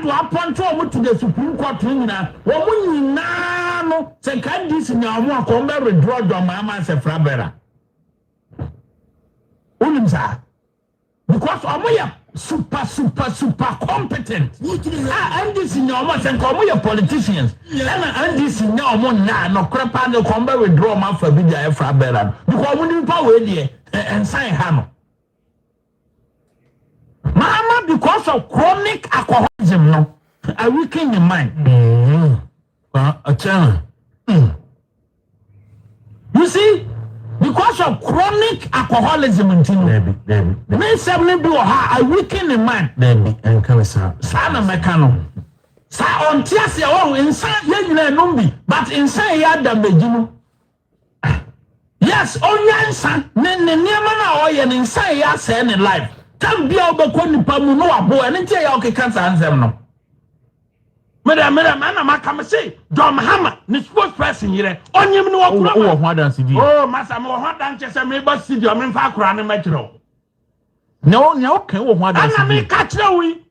do appoint to the Supreme Court na woman na no say can this in your mo ko be withdraw do mama se frabera unimsa because omoya super competent and this in your mo say ko your politicians and this in your mo na no krepa no ko be withdraw ma fa bi dia frabera because we need power there and sign ha Mama, because of chronic alcoholism, no, I weaken your mind. You see, because of chronic alcoholism, may seven do I weaken your mind. And come, Sana Mecano. Sa on Tiasia, oh, inside, you but inside, Yada Begino. Yes, oh, yes, son, Nemana, or inside, yes, and in life. Can be over Pamu no abo and tell you okay cancer answer no. Madam, I come say, John Hammer, the spokesperson here. On you know what dance you. Oh, Master, what dance I may but see your men for crown metro. No, okay, what dance I may catch we.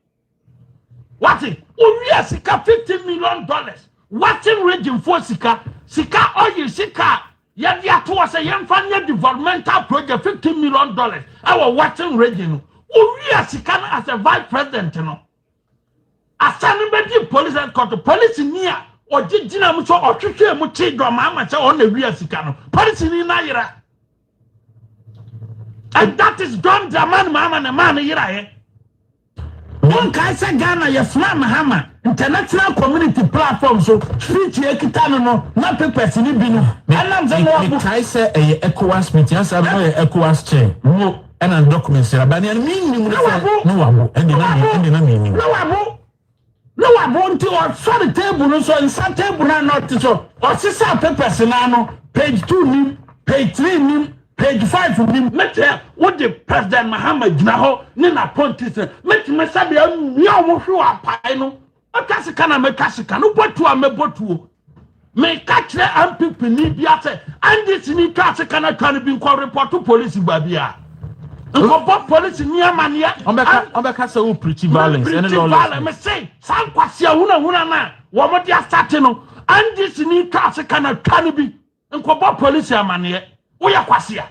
What it? Oh, yes, $50 million. Watching region for Sika, oil, Sika. Yet, to us a young family developmental project, $50 million. Our watching region. Oh, yes, he can as a vice president, you know. As anybody police and court, police in here, or did Gina Mucho or Chichi Muchi, Mama, on the real Sicano. Police in Naira. And that is done, the man, Mama, and the man here. One Kaisa Ghana, your slam hammer, international community platform, so street Ekitano, not papers in Ibino. And I'm saying, Kaisa, a ECOWAS meeting, yes, I'm a ECOWAS chair. No. And documents are banning me. No, I want to or sorry table, so in some table not so or sister papers page 2 page 3 page 5 what the President Muhammad Naho Nina Pontis met me Sabia who are pino. A Casicana make Casicano, but to a mebotu. May catch the MPP need Biate and this need Casicana can be called report to police in Babia. Police near mania, Ombacasa who preach violence and all. Me say, San Quasia, Una, what they are starting and this need Casicana can be and Copa Police mania. We are Quasia.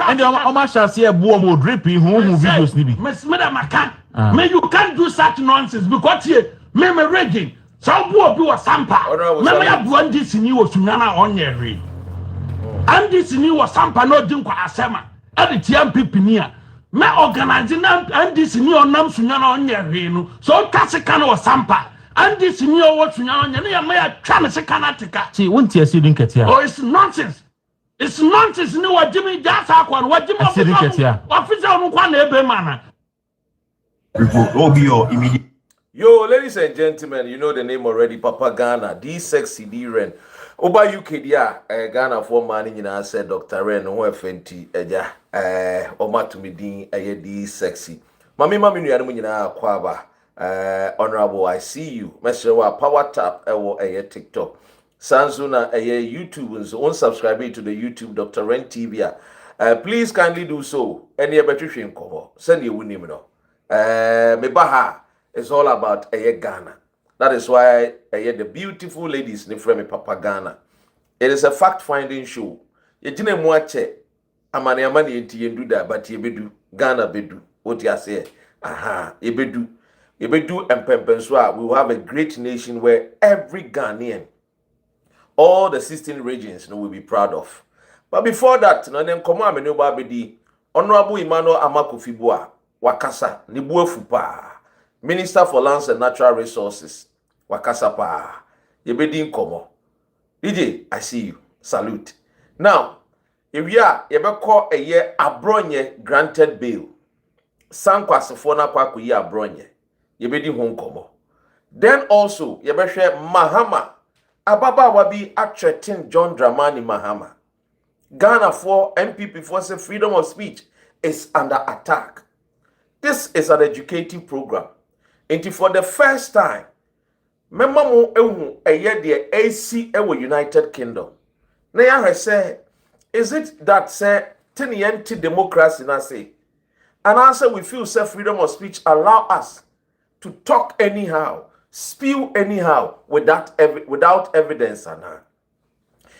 And Oma shall see a boom dripping whom videos nibi. Miss Madam Macan, may you can't do such nonsense because here, Meme Regging, some boy do a sampa. Mamma have one this in you was Nana on your read. And this new was sampa no dinko asema. And the MPP near. Me organizing and this new nam sunyana on your read. So Casicano was sampa. And this new was sunyana, and may a chance canatica. See, won't you see didn't get here? Oh, it's nonsense. It's nonsense. No, what Jimmy Gas Aquan, what Jimmy Officer on one manner. Yo, ladies and gentlemen, you know the name already, Papa Ghana, D sexy D Ren. Oba UK dia Ghana for man in said Dr. Ren who FNT eja Oma to me din D sexy. Mami nu ya nyina kwaba honorable I see you. Mesrewa power tap ewo TikTok. Sanzuna YouTube so unsubscribe to the YouTube Dr. Ren TV. Please kindly do so. Any between cover. Send you winning no. Mebaha is all about Ghana. That is why the beautiful ladies in front of Papa Ghana. It is a fact-finding show. You didn't watch it. Amani do that, but you bedu Ghana bedu. What you say? Aha, you bedu and Pempenswa. We will have a great nation where every Ghanaian, all the 16 regions, will be proud of. But before that, no them come on, me Honorable Emmanuel Hon Buah, Wakasa, Nibue Fupa. Minister for Lands and Natural Resources, Wakasa pa. Yebedi nkomo. DJ, I see you. Salute. Now, if you are, yebeko a year abronye granted bail. Sankwa sefona kwa kuyi abronye. Yebedi honkomo. Then also, yebeshe Mahama. Ababa wabi atretin John Dramani Mahama. Ghana for MPP for say freedom of speech is under attack. This is an educative program. And for the first time, Memamu ewu eye de AC ewo United Kingdom. Na ya say, is it that say tenienti democracy na say? And answer we feel self freedom of speech allow us to talk anyhow, spew anyhow without evidence.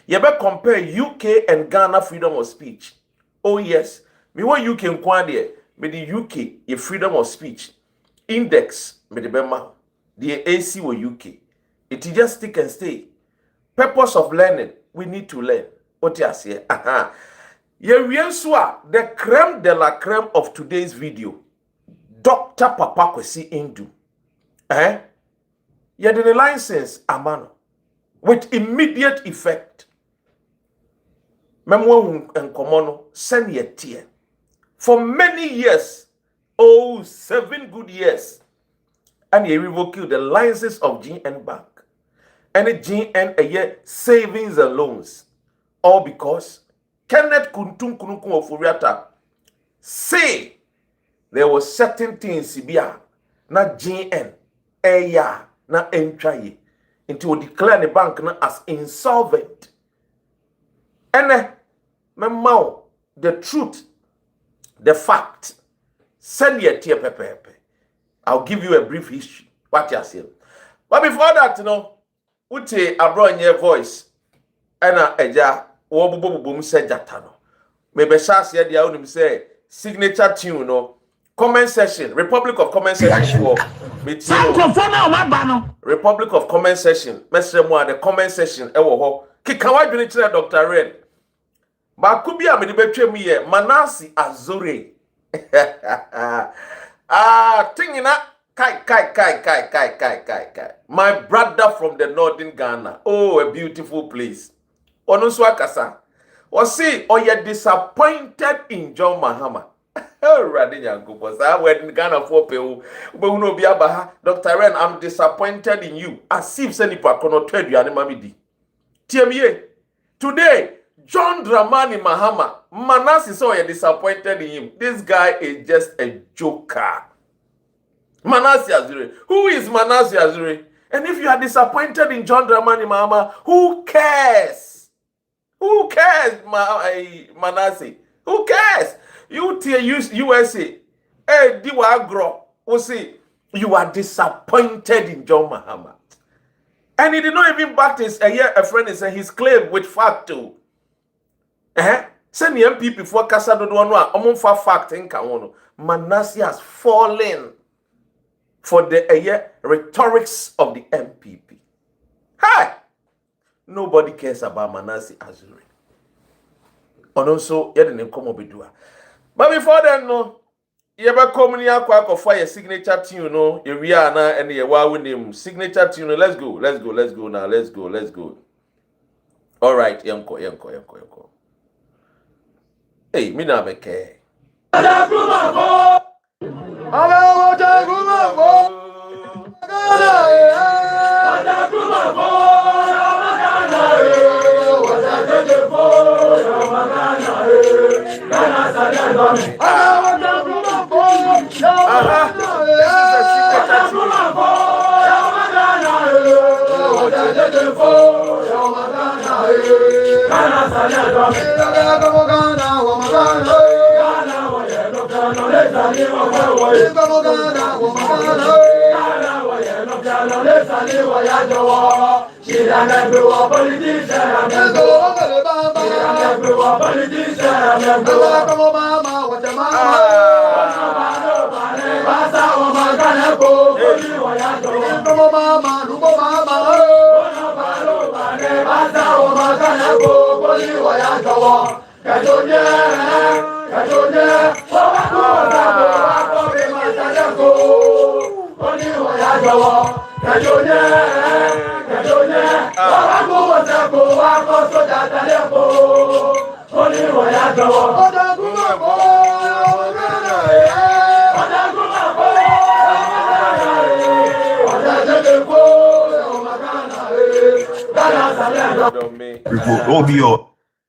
You better compare UK and Ghana freedom of speech. Oh yes, me what UK nkwade me the UK your freedom of speech index me the bema the AC or UK. It just stick and stay. Purpose of learning, we need to learn. What you say? The creme de la creme of today's video, Dr. Papa Kwesi Indu. You the license amano with immediate effect. Memwo enkomono send ye tie. For many years, 7 good years, and he revoked the license of GN Bank and GN a year savings and loans, all because Kenneth Kuntum Kunukun of Furiata say there was certain things Sibia na GN na entry until declare the bank na as insolvent. And the truth, the fact, send ye tear pepe. I'll give you a brief history. What you say? But before that, Uche abroad your voice. Ena eja wobububum se jatano. Maybe shas ye dia unim say signature tune comment section, Republic of comment section for Republic of comment section. Mesre mo the comment section ewo ho. Kikawa dwene kire Dr. Ren. Ba kubia me de betwem ye Manasi Azure. Tingina kai. My brother from the northern Ghana. Oh, a beautiful place. Onuswa kasa. See, you're disappointed in John Mahama. When Ghana for people, Dr. Ren, I'm disappointed in you. As if Senipa cannot tell you animamidi. TMA. Today, John Dramani Mahama, Manasi saw you're disappointed in him. This guy is just a joker. Manasi Azure. Who is Manasi Azure? And if you are disappointed in John Dramani Mahama, who cares? Who cares, Manasi? Who cares? You USA. Hey, Diwagro. We see, you are disappointed in John Mahama. And he did not even back his a friend is his claim with fact too. Send the MPP for Casa do Noa, among for fact in Kawono. Manasi has fallen for the rhetorics of the MPP. Hi! Nobody cares about Manasi Azure. And also, you didn't come up with it. But before then, you ever come near Quack for your signature tune, your Rihanna and your wow name signature tune. Let's go now. Let's go. All right, Yanko. Hey, me na me care.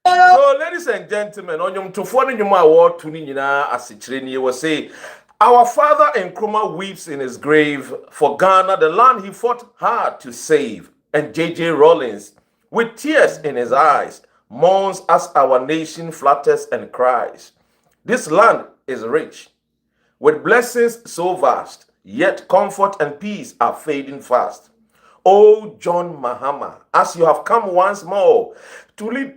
So, ladies and gentlemen, on your 240 award to Nina as it was say, our father Nkrumah weeps in his grave for Ghana, the land he fought hard to save, and J.J. Rawlings, with tears in his eyes, mourns as our nation flutters and cries. This land is rich. with blessings so vast, yet comfort and peace are fading fast. O John Mahama, as you have come once more to lead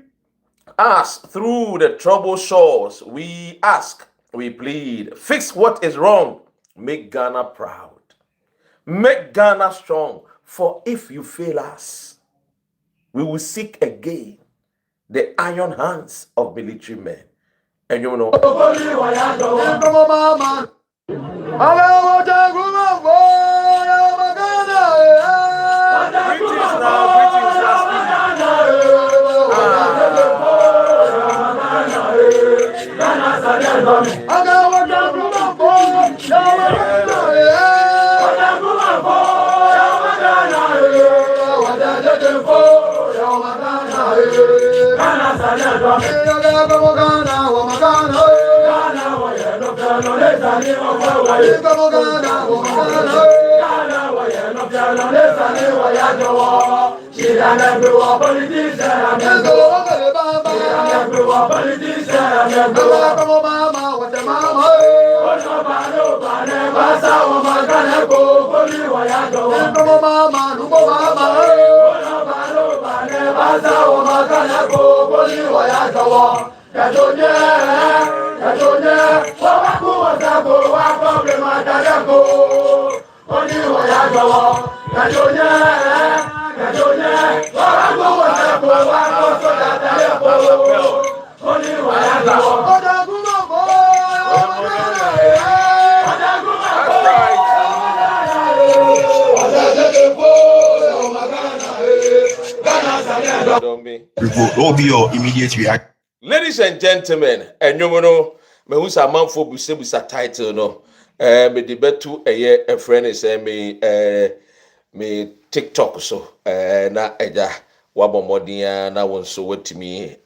us through the troubled shores, we ask, we plead, fix what is wrong, make Ghana proud, make Ghana strong, for if you fail us, we will seek again the iron hands of military men. And you know, What will be your immediate reaction? Ladies and gentlemen, and you know, me who's a man for busa title no. Me debate to a friend is me TikTok so na eja wabomodia na wonso wetimi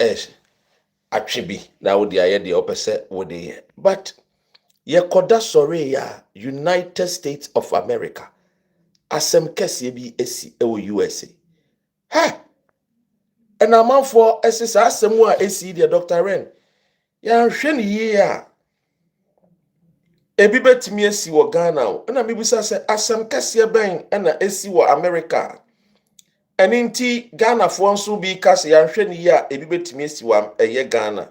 atwebi na wo dia ye de opese wo de. But ye koda sorry ya United States of America asem kese bi esi e wo USA. Ha! And a man for SSR somewhere AC the Dr. Ren. Ya hwe ni ye a ebi betimi asi wo Ghana and na bibisa say asem kase ben na asi wo America. And inti Ghana for nso bi kase ya hwe ni ye a ebi betimi asi wo eye Ghana.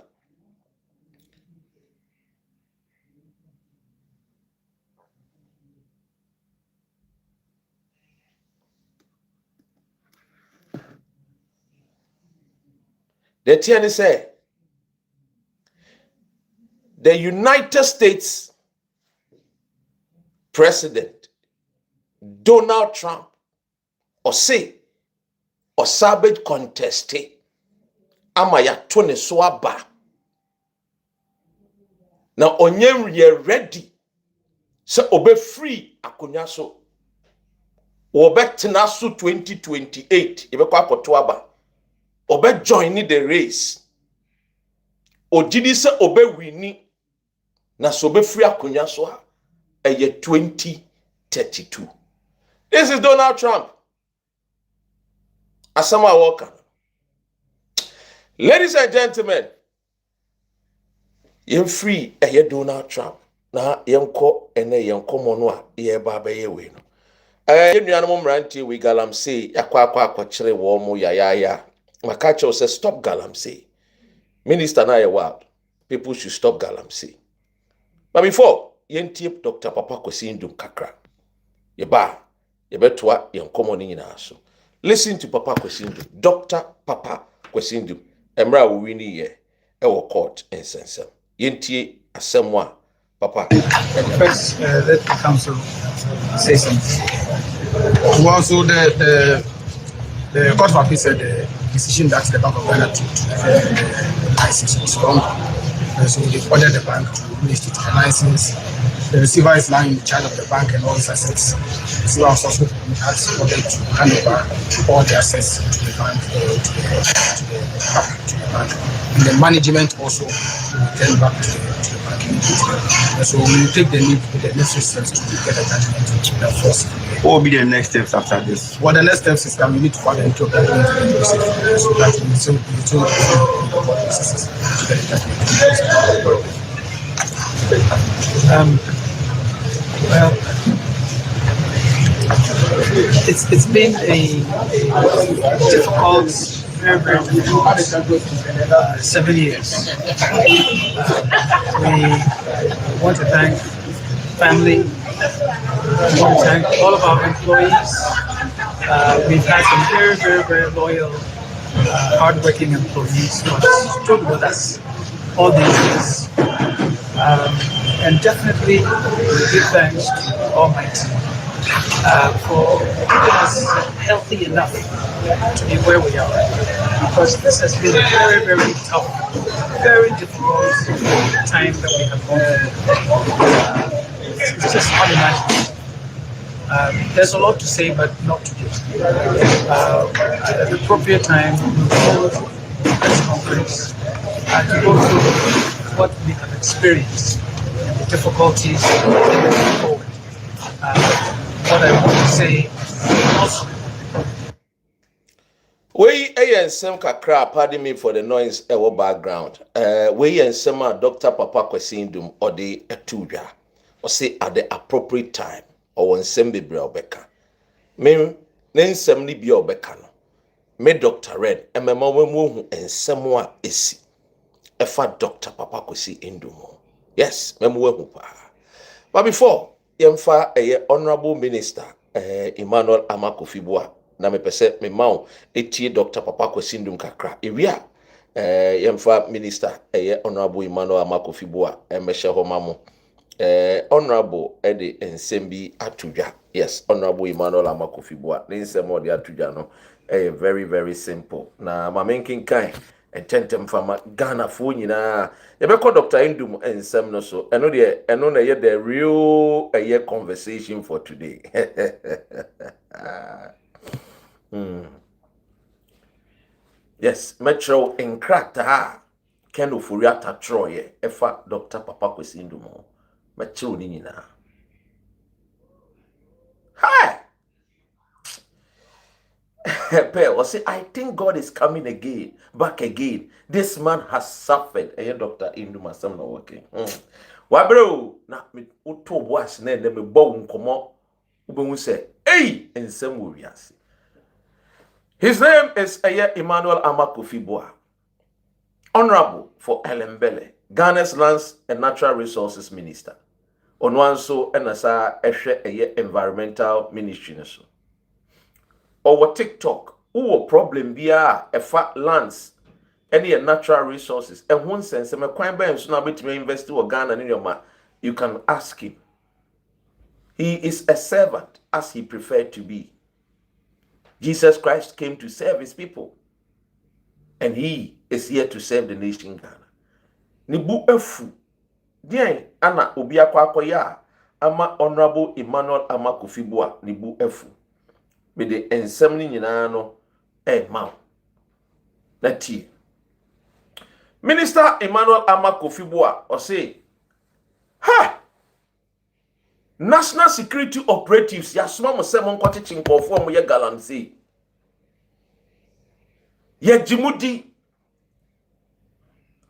The TN say the United States President Donald Trump or savage contested amaya tone so aba na onyem ye ready so obe free akonya so obetena so 2028 ibekwa akoto aba obe join the race ojidi se obe wini na so be free akonya so a 2032. This is Donald Trump. Asama Walker. Ladies and gentlemen, you're free a Donald Trump. Na yenko ene yenko monwa ye baba ye we no. Nuanom mranti we galamsey yakwa kire wo mo ya. Makacho says stop galamsey. Minister na ye wild. People should stop galamsey. But before yentie Dr. Papa Kwesi Ndum kakra. Ye betwa yenkomo ni nyina so. Listen to Papa Kwesi Ndum. Dr. Papa Kwesi Ndum. Emra wo wini ye e wo court insensem. Yentie asemwa Papa. First, let the council say something. Also, the Court of Appeal said the decision that the Bank of Ghana took to defend the license was wrong. So they ordered the bank to reinstate the license. The receiver is now in charge of the bank and all its assets. The receiver was also ordered to hand over all the assets to the bank, to the bank. And the management also returned back to the bank. And so we will take the necessary steps to get the judgment to the force. What will be the next steps after this? Well, the next steps is that we need to further into the judgment to the process so that we still the court processes to get the judgment. Well, it's been a difficult, very, very difficult 7 years. We want to thank family. We want to thank all of our employees. We've had some very, very, very loyal, hardworking employees who have stood with us all these years. And definitely give thanks to Almighty for keeping us healthy enough to be where we are. Because this has been a very, very tough, very difficult time that we have gone through. It's just unimaginable. There's a lot to say, but not to do. At the appropriate time, we'll hold a press conference to go through what we have experienced and the difficulties moving forward. What I want to say also. We and some kakra, pardon me for the noise our background. We and some Dr. Papa Kwesindum or the Etuja or say at the appropriate time or when some be beka. Me nen some ni be obeka no. Me Dr. Red and my mom who and someone is efa Dr. Papa Kwesindum. Yes, memu pa. But before yemfa a honorable minister Emmanuel Amakofi Buah na me pese me maw etie Dr. Papa Kwesindum kakra ewia yemfa minister honorable Emmanuel Amakofi Buah emehye ho mamo honorable ede ensembi atudwa. Yes, honorable Emmanuel Amakofi Buah ne nsem ode atudwa no very very simple na mamenkin kan tentem fama Ghana fo nyina yebekọ Dr. Indum ensem no so eno na ye the real conversation for today. Yes, metro encrata Ken Ofuriata Troye efa Dr. Papa Kwesindum metro ni nyina. Hi. I think God is coming again, back again. This man has suffered. Dr. Indum asem no working. Wabro na me uto boas na me bo nkomo ubemu say, "Hey, ensem wo wiase." His name is Emmanuel Amakofi Buah. Honorable for Elembele, Ghana's Lands and Natural Resources Minister. Onwanso enasa ehwe environmental ministry so. Or TikTok, who problem bia efa lands any natural resources and one sense me kwan ba enso na betime invest in Ghana in your ma, you can ask him. He is a servant as he preferred to be. Jesus Christ came to serve his people, and he is here to serve the nation Ghana. Nibu efu dien ana obi akwa ama honorable Emmanuel Amakofi Buah nibu efu. Me de ensem ni nyina no ma na tie Minister Emmanuel Amakofi Buah o say national security operatives ya soma mo se mo nkotechi nkofo mo ye galamsey ye jimudi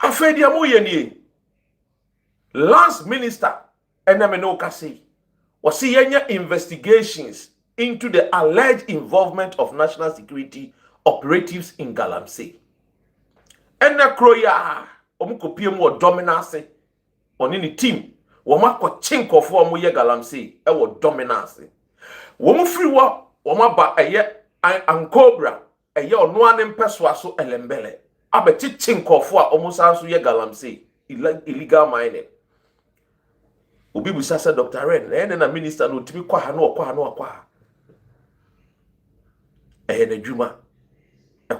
afedi amu ye ni last minister eneme no kase o say yenya investigations into the alleged involvement of national security operatives in Galamsey. Ena kroya omukopie mu dominance oni ni team woma kwa chinkofo omo ye Galamsey e wo dominance. Womu free wo woma ba ankobra ono ane mpeso aso elembele abeti chinkofo a omo sanso ye Galamsey illegal mining. Obi busasa Dr. Ren na minister no timi kwa ha no akwa na djuma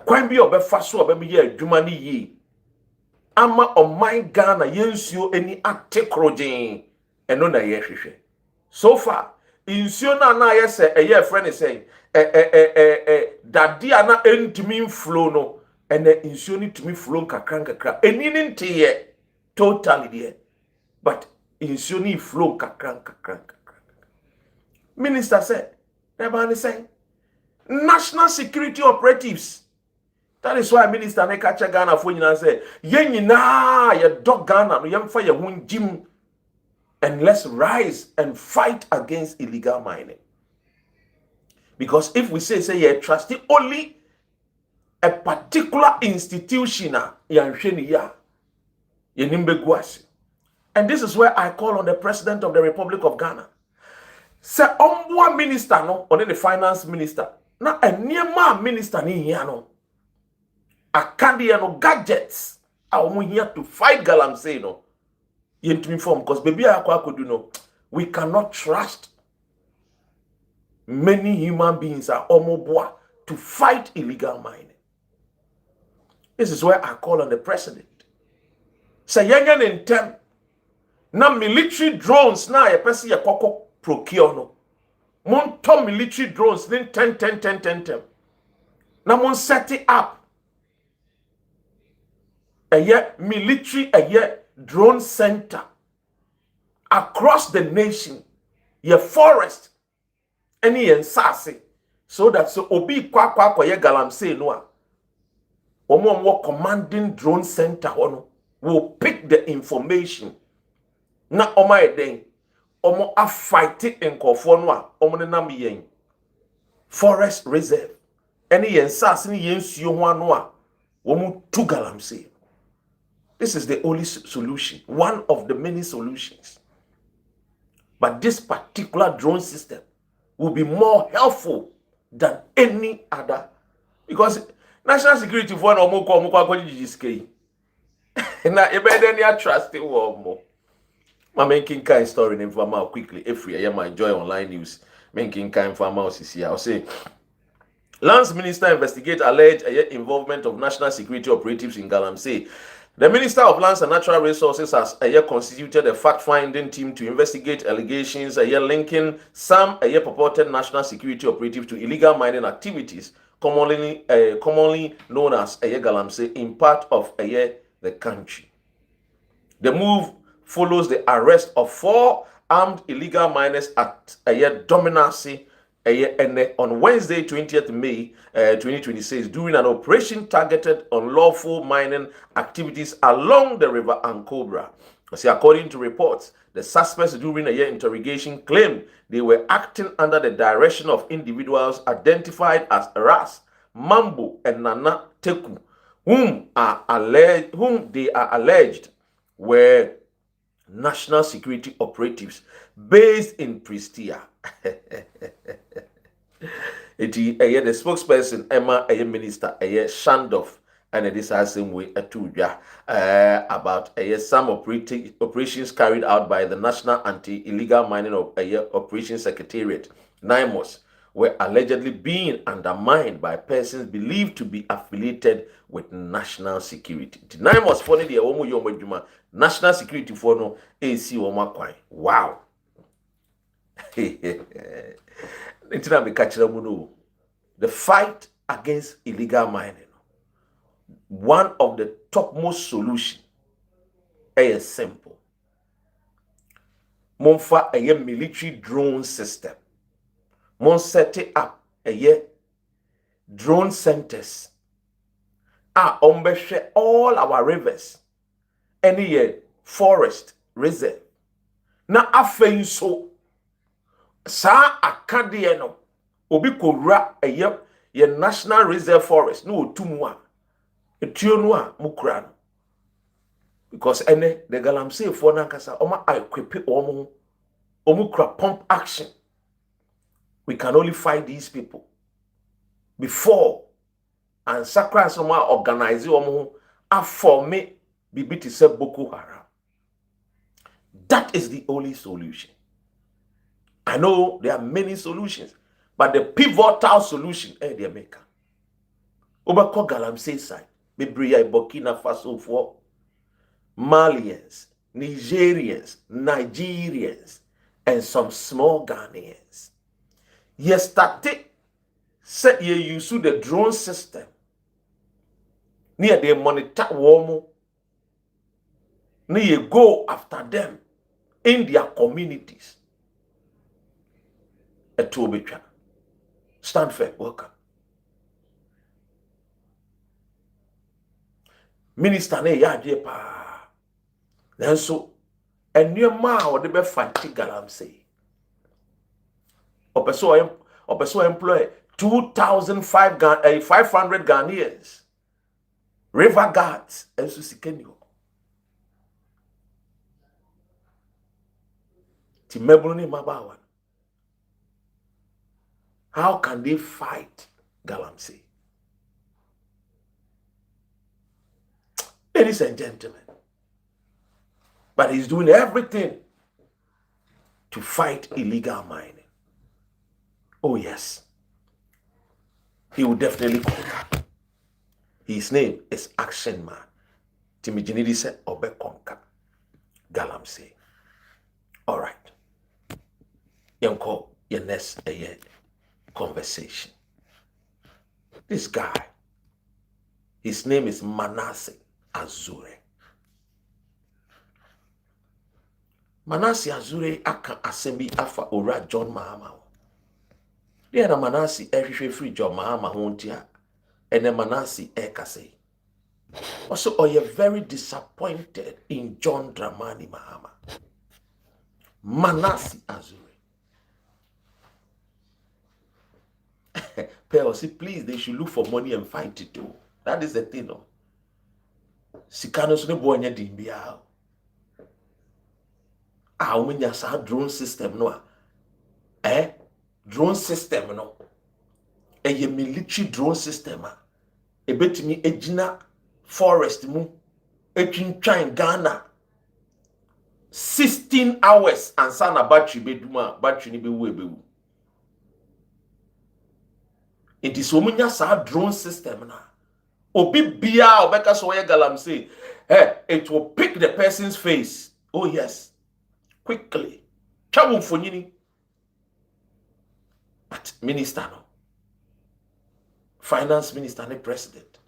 kwan bi obefa so obemiye adwuma ni yi ama oman Ghana yensuo eni atekrojen eno na ye hwehwe so far insuo na yese eye friend say dadi ana entimi flow no ene insuo ni tumi flow kakra eni ni ntiye totally there but insuo ni flow kakra minister said everybody say national security operatives. That is why Minister Nekacha Ghana for you say, ye nyina ye dog Ghana no yemfa ye hun jim And let's rise and fight against illegal mining. Because if we say you're trusting only a particular institution, and this is where I call on the President of the Republic of Ghana. Say, Hon Buah minister, no, or the finance minister. Now, a near minister, no, a candy, no gadgets. I'm here to fight galamsey, no. You to inform, because baby, I could do no. We cannot trust many human beings are Hon Buah to fight illegal mining. This is where I call on the president. Say, yangan in tem. Na military drones na ye pesi ye koko procure no. Mon tom military drones then 10. Na mon set it up. A military drone center across the nation. Ye forest. Any ensase. So that so obi kwa ye galamsey no. Omo commanding drone center hono will pick the information. Na omo eden omo a fight in nkofo no a omo ne nam yen forest reserve any yensase ni yensuo ho ano a omo tu galamsey. This is the only solution, one of the many solutions. But this particular drone system will be more helpful than any other, because national security for no more come kwa jijiske na ebeden ya trust wo mo ma making kind story in informal quickly every year my joy online news making kind informal CC. I'll say Lance Minister investigate alleged involvement of national security operatives in Galamsey. The Minister of Lands and Natural Resources has constituted a fact-finding team to investigate allegations linking some purported national security operatives to illegal mining activities commonly known as Galamsey in part of the country. The move follows the arrest of 4 armed illegal miners at Dominacy on Wednesday, 20th May 2026, during an operation targeted on lawful mining activities along the river Ankobra. According to reports, the suspects during interrogation claimed they were acting under the direction of individuals identified as Ras, Mambo, and Nana Teku, whom they are alleged were national security operatives based in Pristia. The spokesperson Emma Minister Shandoff and this has same way about some operations carried out by the National Anti-Illegal Mining Operations Secretariat NIMOS were allegedly being undermined by persons believed to be affiliated with national security. The NIMOS for the national security for no AC or wow. The fight against illegal mining, one of the topmost solutions is simple. Monfa a military drone system. Mon set it up drone centers. Ombeshe all our rivers. Any forest reserve. Na afen so sa akade no obi kowura ye national reserve forest no otumu a etuo no a mukura no, because the Galamsey for nankasa oma equip omukura pump action. We can only fight these people before and sacrifice organize a form bibiti se Boko Haram. That is the only solution. I know there are many solutions, but the pivotal solution they make. Obako Galamsey side, Bibria Burkina Faso for Malians, Nigerians, Nigerians, and some small Ghanaians. Yesterday, said you use the drone system. Near they monitor warm. Near go after them in their communities. A two-betra. Stand fair, welcome. Minister ne ya pa. Then so and near ma or the be fight galamsey. Opeso employ 500 Ghanaians. River guards and Susikenyo. Timebuni Mabawan. How can they fight Galamsey? Ladies and gentlemen. But he's doing everything to fight illegal mining. Oh yes. He will definitely conquer. His name is Action Man. Timijinidi said Obe conquer Galamsey. All right. Yanko, your next conversation. This guy, his name is Manasseh Azure. Manasseh Azure aka assembly afa ora John Mahama. They are Manasseh free John Mahama hontia, and then Manasseh ekase. Also, are you very disappointed in John Dramani Mahama? Manasseh Azure. Pell, see, please, they should look for money and fight it too. That is the thing, no? Sikanos ne boy nya dimbia. When you say drone system, no? Drone system, no? A military drone system, a bit me ejina forest mu, trying Ghana 16 hours and sana battery ni be we. It is womunya sa drone system na. Obi bia obeka so ye Galamsey. It will pick the person's face. Oh yes. Quickly. Chabu mfonyini. But minister no. Finance minister ne president.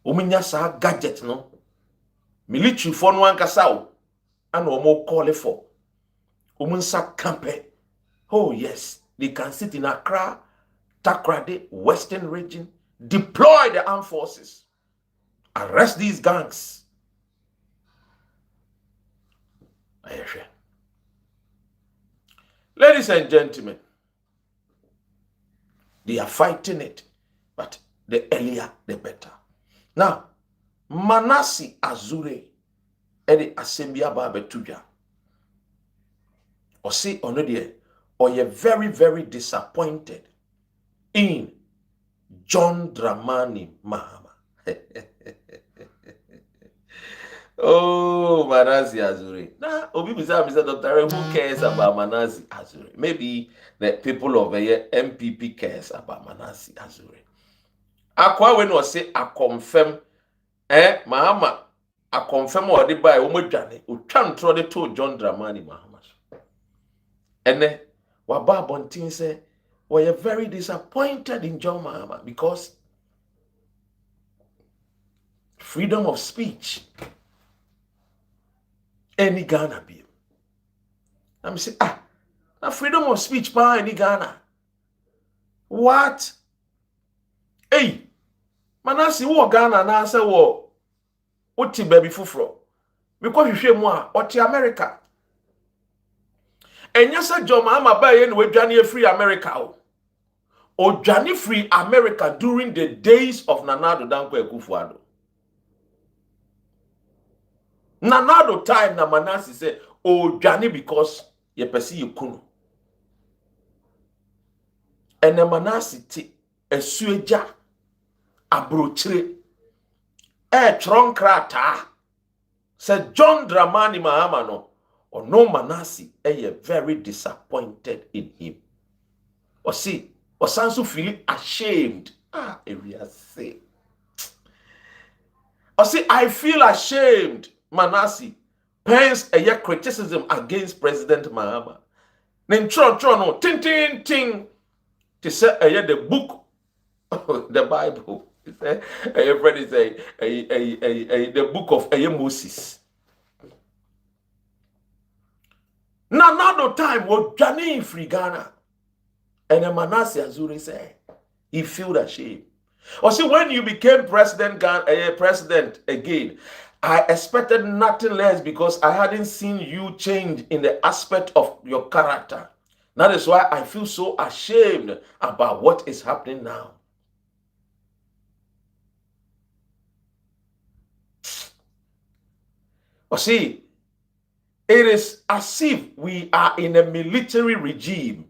Womunya sa gadget no. Military for no ankasa o. And omo call for. Omunsa campe. Oh yes. They can sit in Accra, Takrade, Western region, deploy the armed forces, arrest these gangs. Ladies and gentlemen, they are fighting it, but the earlier the better. Now, Manasseh Azure, Eddie Asembia Babetuja, or say on the or you're very, very disappointed in John Dramani Mahama. Oh, Manasseh Azure. Now, Mr. Dr. Who cares about Manasseh Azure? Maybe the people of the NPP cares about Manasseh Azure. Akwa when we say I confirm, Mahama, I confirm or the by Umujani, who can't throw the two John Dramani Mahama. And then, Waba Bontin said, we are very disappointed in John Mahama because freedom of speech, any Ghana be. I'm saying, now freedom of speech by any Ghana. What? Hey, Manasseh, what Ghana now say what baby fufro? Because you share more, what America? And yes, John Mahama by any way Johnny free America. Or Johnny free America during the days of Nanado Dankwe Kufuado. Nanado time na Manasseh said, oh Johnny because ye perceive you kuno. And the Manasseh ti esueja abrochire tronkrata said John Dramani Mahama no. Or no Manasseh, very disappointed in him. Or see, or Sansu feeling ashamed. Area say. Or see, I feel ashamed, Manasseh. Pens a criticism against President Mahama. Then tron no ting to say the book, the Bible. Freddy say the book of Moses. Now the time was Johnny free Ghana. And then Manasseh Azure said, he felt ashamed. Or see, when you became president again, I expected nothing less because I hadn't seen you change in the aspect of your character. That is why I feel so ashamed about what is happening now. But see, it is as if we are in a military regime.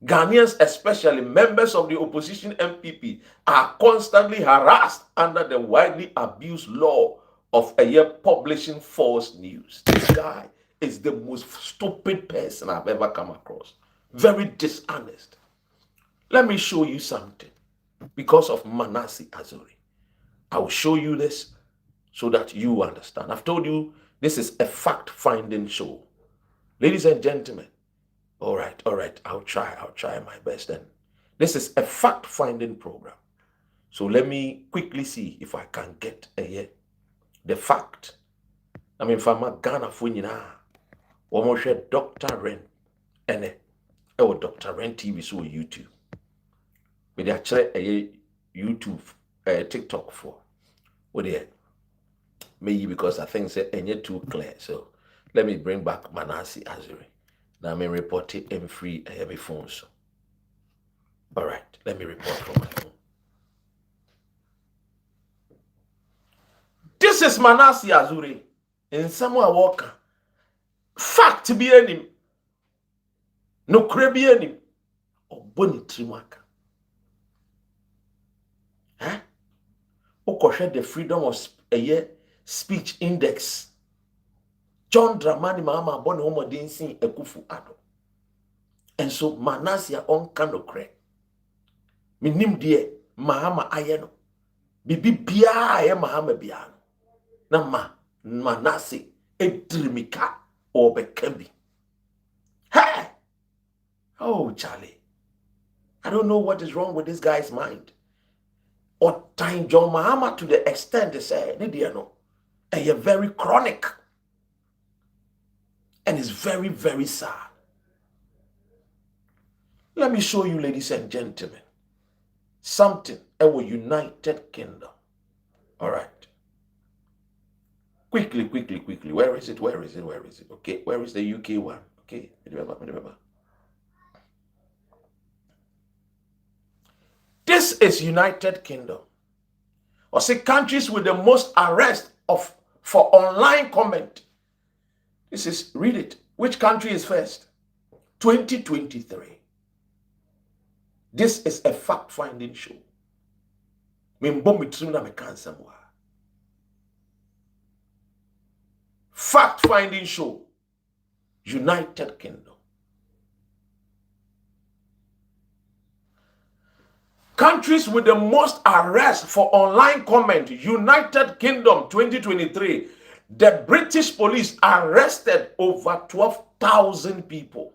Ghanaians, especially members of the opposition NPP, are constantly harassed under the widely abused law of a year publishing false news. This guy is the most stupid person I've ever come across. Very dishonest. Let me show you something. Because of Manasseh Azuri, I will show you this so that you understand. I've told you this is a fact-finding show. Ladies and gentlemen, all right, I'll try my best then. This is a fact-finding program. So let me quickly see if I can get the fact. I mean, if I'm a Ghana Funyina, almost Dr. Ren, and Dr. Ren TV so YouTube. But they actually YouTube, TikTok for. What they maybe because I think it's too clear. So let me bring back Manasseh Azuri. Now I report it in free heavy phone. So all right, let me report from my phone. This is Manasseh Azuri in Samuel Walker. Fact be any. No crebi any. Or boni trimaka. Huh? Okoshe the freedom of speech index. John Dramani Mahama Boni Homo Dinsin Ekufu Ado. And so Manasseh on kanokre. Minim die Mahama ayeno. Bibi biya aye Mahama biyano. Na Manasseh edrimika obekembi. Hey! Oh, Charlie. I don't know what is wrong with this guy's mind. Or time John Mahama to the extent they say, and you're very chronic. And it's very, very sad. Let me show you, ladies and gentlemen, something our United Kingdom. All right. Quickly. Where is it? Okay, where is the UK one? Okay, remember. This is United Kingdom. Or say countries with the most arrest for online comment. This is, read it. Which country is first? 2023. This is a fact-finding show. Fact-finding show. United Kingdom. Countries with the most arrest for online comment. United Kingdom 2023. The British police arrested over 12,000 people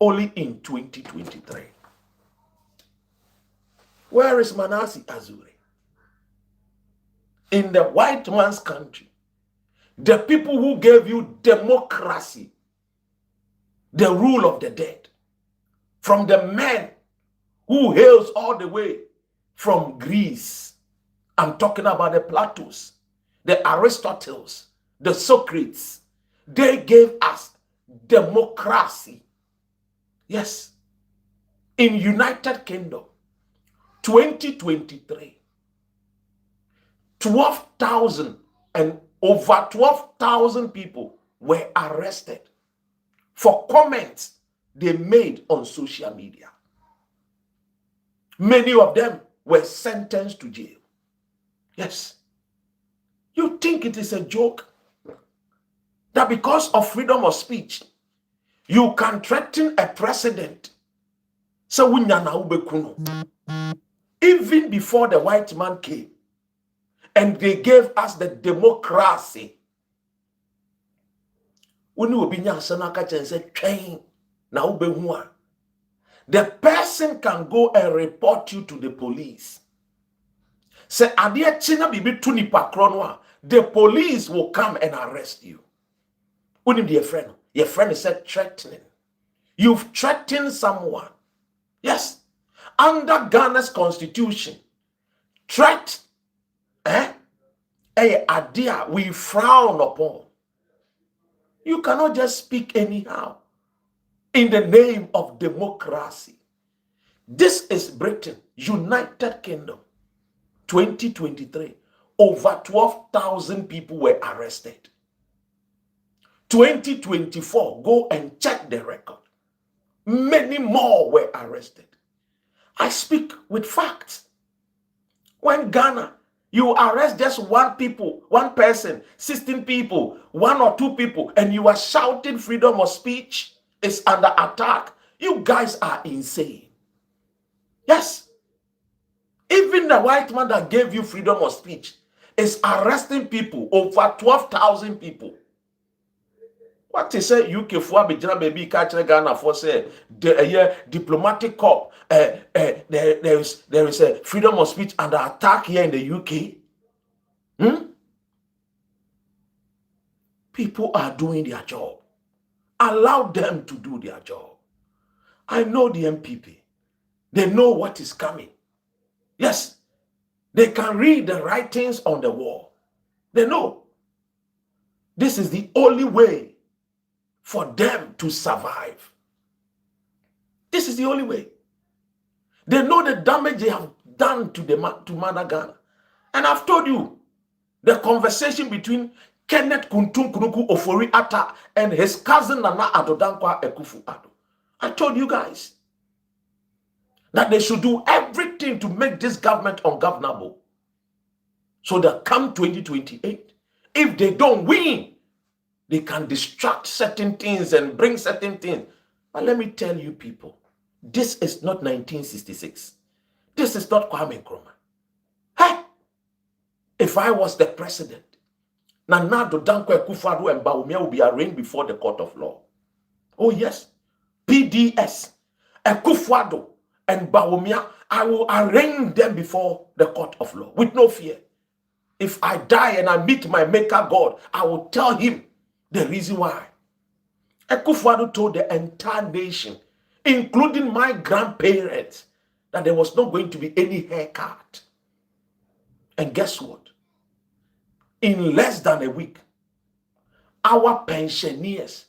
only in 2023. Where is Manasseh Azuri? In the white man's country, the people who gave you democracy, the rule of the dead, from the men who hails all the way from Greece. I'm talking about the Platos, the Aristotles, the Socrates. They gave us democracy. Yes. In United Kingdom, 2023, 12,000 and over 12,000 people were arrested for comments they made on social media. Many of them were sentenced to jail. Yes. You think it is a joke that because of freedom of speech, you can threaten a president? So even before the white man came and they gave us the democracy, the person can go and report you to the police. Say, the police will come and arrest you. Your friend is said threatening. You've threatened someone. Yes. Under Ghana's constitution, threat, a Hey, idea we frown upon. You cannot just speak anyhow in the name of democracy. This is Britain, United Kingdom, 2023. Over 12,000 people were arrested. 2024, go and check the record. Many more were arrested. I speak with facts. When Ghana, you arrest just one person, 16 people, 1 or 2 people, and you are shouting freedom of speech is under attack. You guys are insane. Yes. Even the white man that gave you freedom of speech is arresting people, over 12,000 people. What is say UK for baby catch Ghana for say the diplomatic corps there is a freedom of speech under attack here in the UK. People are doing their job. Allow them to do their job. I know the NPP. They know what is coming. Yes, they can read the writings on the wall. They know this is the only way for them to survive. This is the only way. They know the damage they have done to Mother Ghana. And I've told you, the conversation between Kenneth Kuntum Kunuku Ofori Atta and his cousin Nana Addo Dankwa Akufo-Addo. I told you guys that they should do everything to make this government ungovernable. So that come 2028, if they don't win, they can distract certain things and bring certain things. But let me tell you people, this is not 1966. This is not Kwame Nkrumah. Hey, if I was the president, Nana Addo Dankwa Akufo-Addo and Bawumia will be arraigned before the court of law. Oh yes, PDS, Akufo-Addo and Bawumia, I will arraign them before the court of law with no fear. If I die and I meet my maker God, I will tell him the reason why. Akufo-Addo told the entire nation, including my grandparents, that there was not going to be any haircut. And guess what? In less than a week, our pensioners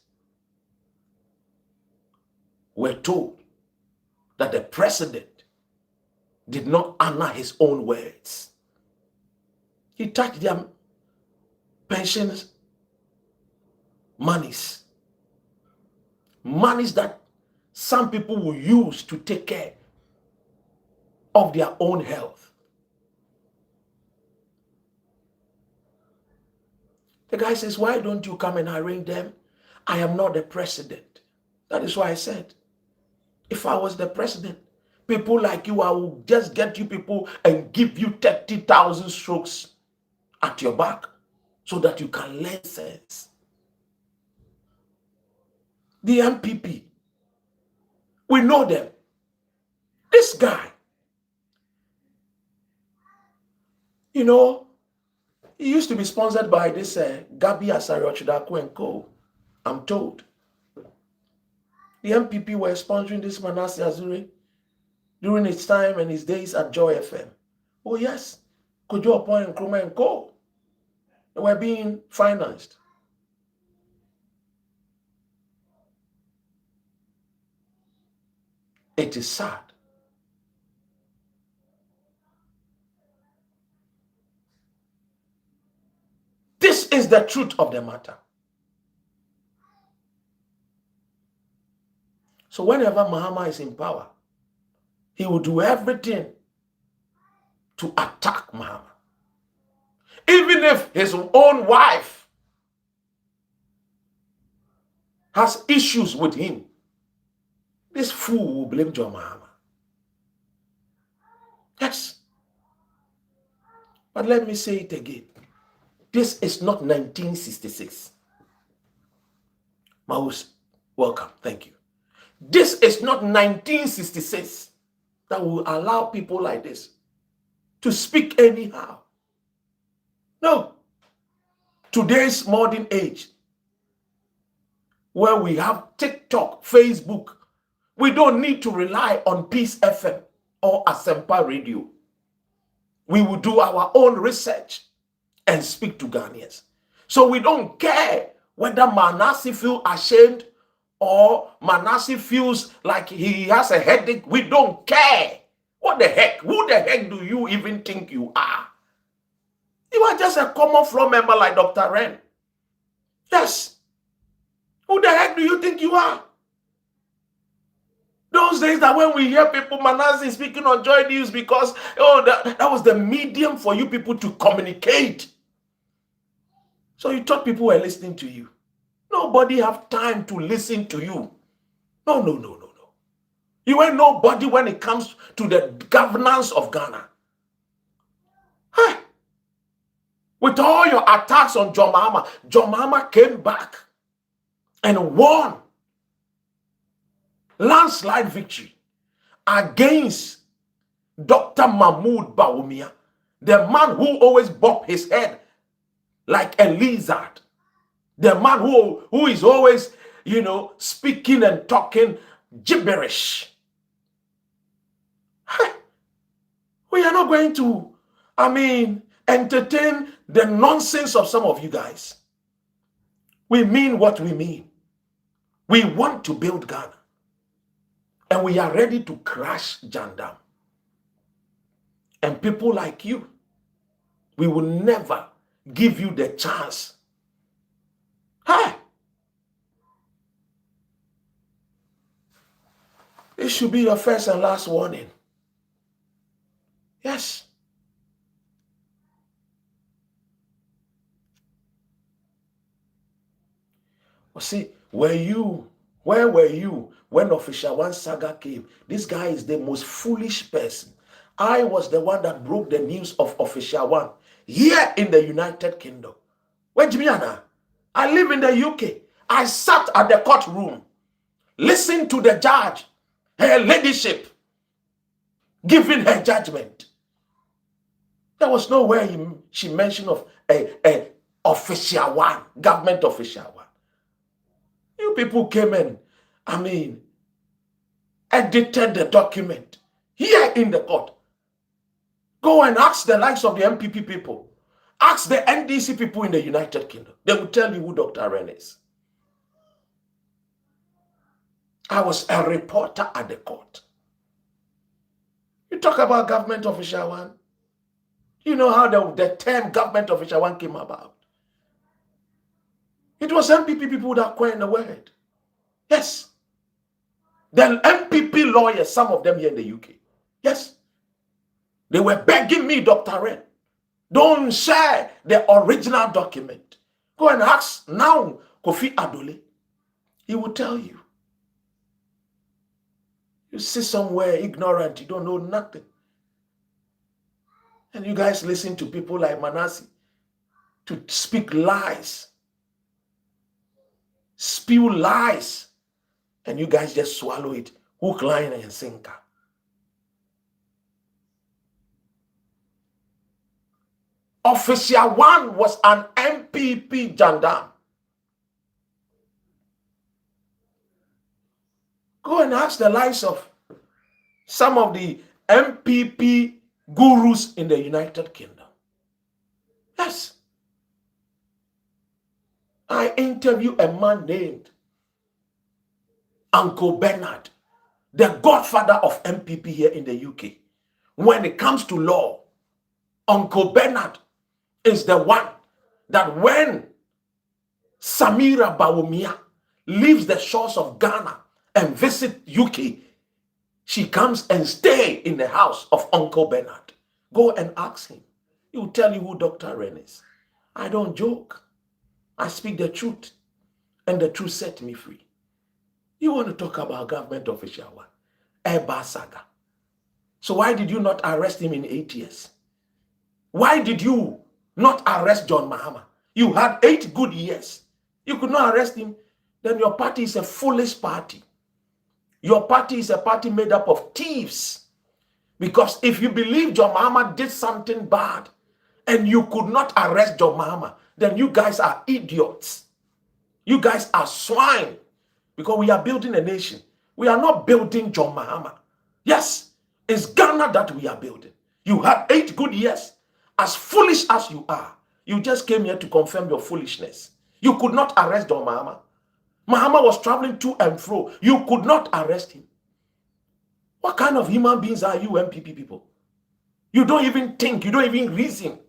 were told that the president did not honor his own words. He touched their pensions monies that some people will use to take care of their own health. The guy says, why don't you come and arraign them? I am not the president. That is why I said, if I was the president, people like you, I will just get you people and give you 30,000 strokes at your back so that you can learn sense. The NPP, we know them. This guy, you know, he used to be sponsored by this Gabi Asariochidaku and Co. I'm told. The NPP were sponsoring this Manasseh Azure during his time and his days at Joy FM. Oh yes, Kojo Appoint and Nkrumah and Co. They were being financed. It is sad. This is the truth of the matter. So whenever Mahama is in power, he will do everything to attack Mahama. Even if his own wife has issues with him, this fool will blame John Mahama. Yes. But let me say it again. This is not 1966. Maus, welcome. Thank you. This is not 1966 that will allow people like this to speak anyhow. No. Today's modern age, where we have TikTok, Facebook, we don't need to rely on Peace FM or Asempa Radio. We will do our own research and speak to Ghanaians. So we don't care whether Manasseh feels ashamed or Manasseh feels like he has a headache. We don't care. What the heck? Who the heck do you even think you are? You are just a common floor member like Dr. Ren. Yes. Who the heck do you think you are? Those days that when we hear people, Manasseh speaking on Joy News because, that was the medium for you people to communicate. So you thought people were listening to you. Nobody have time to listen to you. No. You ain't nobody when it comes to the governance of Ghana. Hey. With all your attacks on John Mahama came back and won landslide victory against Dr. Mahmoud Bawumia, the man who always bopped his head like a lizard, the man who is always, speaking and talking gibberish. We are not going to, entertain the nonsense of some of you guys. We mean what we mean. We want to build Ghana. And we are ready to crash Jandam. And people like you, we will never give you the chance. Hey! It should be your first and last warning. Yes. Well, see, where were you when Official One saga came? This guy is the most foolish person. I was the one that broke the news of Official One here in the United Kingdom. Where Jimiana? I live in the UK. I sat at the courtroom, listened to the judge, her ladyship, giving her judgment. There was nowhere she mentioned of a Official One, government Official One. You people came in, edited the document here in the court. Go and ask the likes of the NPP people. Ask the NDC people in the United Kingdom. They will tell you who Dr. Ren is. I was a reporter at the court. You talk about government Official One. You know how the term government Official One came about. It was NPP people that coined the word. Yes. The NPP lawyers, some of them here in the UK. Yes. They were begging me, Dr. Ren, don't share the original document. Go and ask now Kofi Adole. He will tell you. You sit somewhere ignorant, you don't know nothing. And you guys listen to people like Manasseh to speak lies. Spew lies, and you guys just swallow it, hook, line, and sinker. Official One was an MPP gendarme. Go and ask the likes of some of the MPP gurus in the United Kingdom. Yes. I interviewed a man named Uncle Bernard, the godfather of MPP here in the UK. When it comes to law, Uncle Bernard is the one that when Samira Bawumia leaves the shores of Ghana and visit UK, she comes and stay in the house of Uncle Bernard. Go and ask him. He will tell you who Dr. Ren is. I don't joke. I speak the truth, and the truth set me free. You want to talk about government Official One, Eba saga. So why did you not arrest him in 8 years? Why did you not arrest John Mahama? You had 8 good years. You could not arrest him. Then your party is a foolish party. Your party is a party made up of thieves. Because if you believe John Mahama did something bad and you could not arrest John Mahama, then you guys are idiots. You guys are swine. Because we are building a nation. We are not building John Mahama. Yes, it's Ghana that we are building. You had 8 good years. As foolish as you are, You just came here to confirm your foolishness. You could not arrest John Mahama. Mahama was traveling to and fro. You could not arrest him. What kind of human beings are you, NPP people? You don't even think, you don't even reason.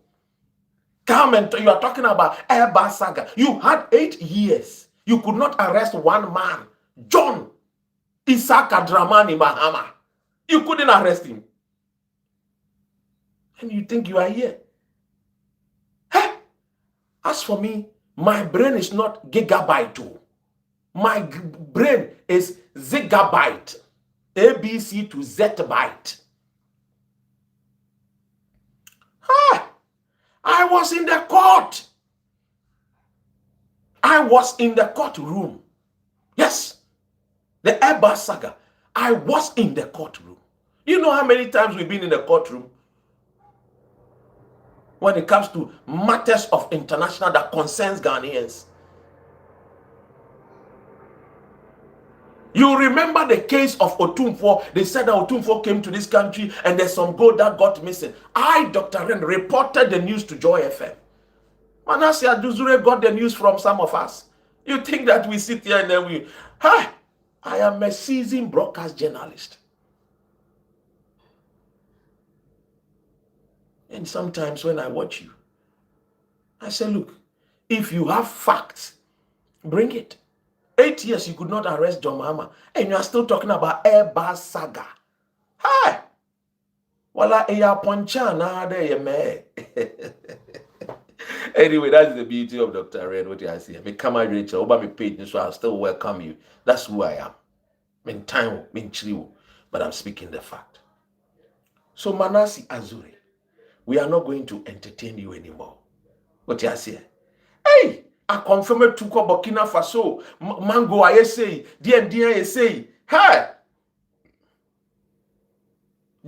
Come and you are talking about Airbus saga. You had 8 years. You could not arrest one man, John Isaka Dramani Mahama. You couldn't arrest him. And you think you are here? Hey, as for me, my brain is not gigabyte too. My brain is zigabyte. ABC to Z byte. I was in the court. I was in the courtroom. Yes. The Airbus saga. I was in the courtroom. You know how many times we've been in the courtroom? When it comes to matters of international that concerns Ghanaians. You remember the case of Otumfuo. They said that Otumfuo came to this country and there's some gold that got missing. I, Dr. Ren, reported the news to Joy FM. Manasseh Aduzure got the news from some of us. You think that we sit here and then we... Hi, I am a seasoned broadcast journalist. And sometimes when I watch you, I say, look, if you have facts, bring it. 8 years you could not arrest John Mahama, and you are still talking about Airbus saga. Hi! Wala eya poncha na de me. Anyway, that's the beauty of Dr. Red. What I see. Me come Rachel, over me page, so I'll still welcome you. That's who I am. In time, in chill, but I'm speaking the fact. So Manasseh Azure, we are not going to entertain you anymore. What I say? Hey! I confirm it to Burkina Faso. Mango, I say, DND, I say, hey,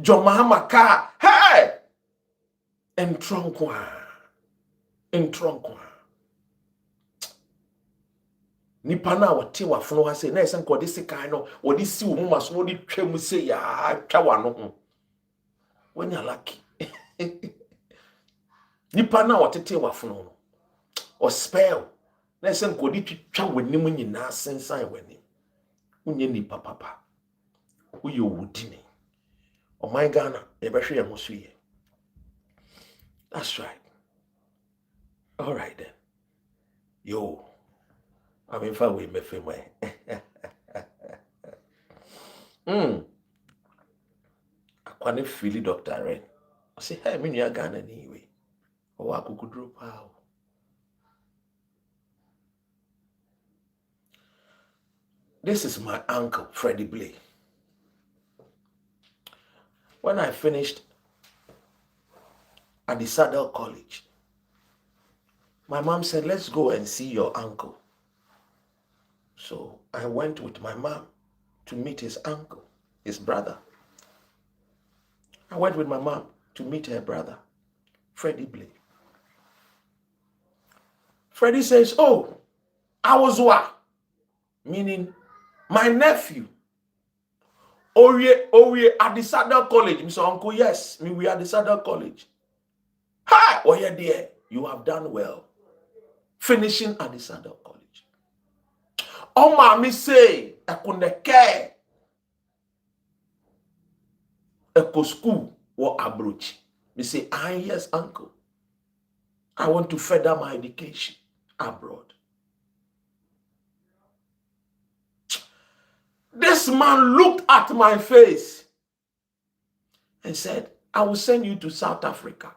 John Mahama car, hey, in Tronkwa. Nipana wate wafno ha say na esen ko de sika no wo de si wo muma so wo de twam say ya twa no ho. When you lucky. Nipana wate wafno no. Or spell. Na esen ko de twitwa wanim nyina sensan wanim. Unye nipa papa. Uye wudini. Oh my Ghana, e be hwe ho so ye. That's right. All right then. Yo. I'm in far with me family. Akwane fili Dr. Ren. I say, hey, me nua Ghana anyway. O akukudro pa. This is my uncle, Freddy Blay. When I finished at the Saddle College, my mom said, let's go and see your uncle. So I went with my mom to meet his uncle, his brother. I went with my mom to meet her brother, Freddy Blay. Freddy says, oh, Awuzwa, meaning my nephew. Oye at the Saddle College. Mr. Uncle, yes, we are at the Saddle College. Hi, Oye dear, you have done well. Finishing at the Saddle College. Oh, mommy say, I couldn't care. Eko school or abroad. Me say, yes, uncle. I want to further my education abroad. This man looked at my face and said, I will send you to South Africa.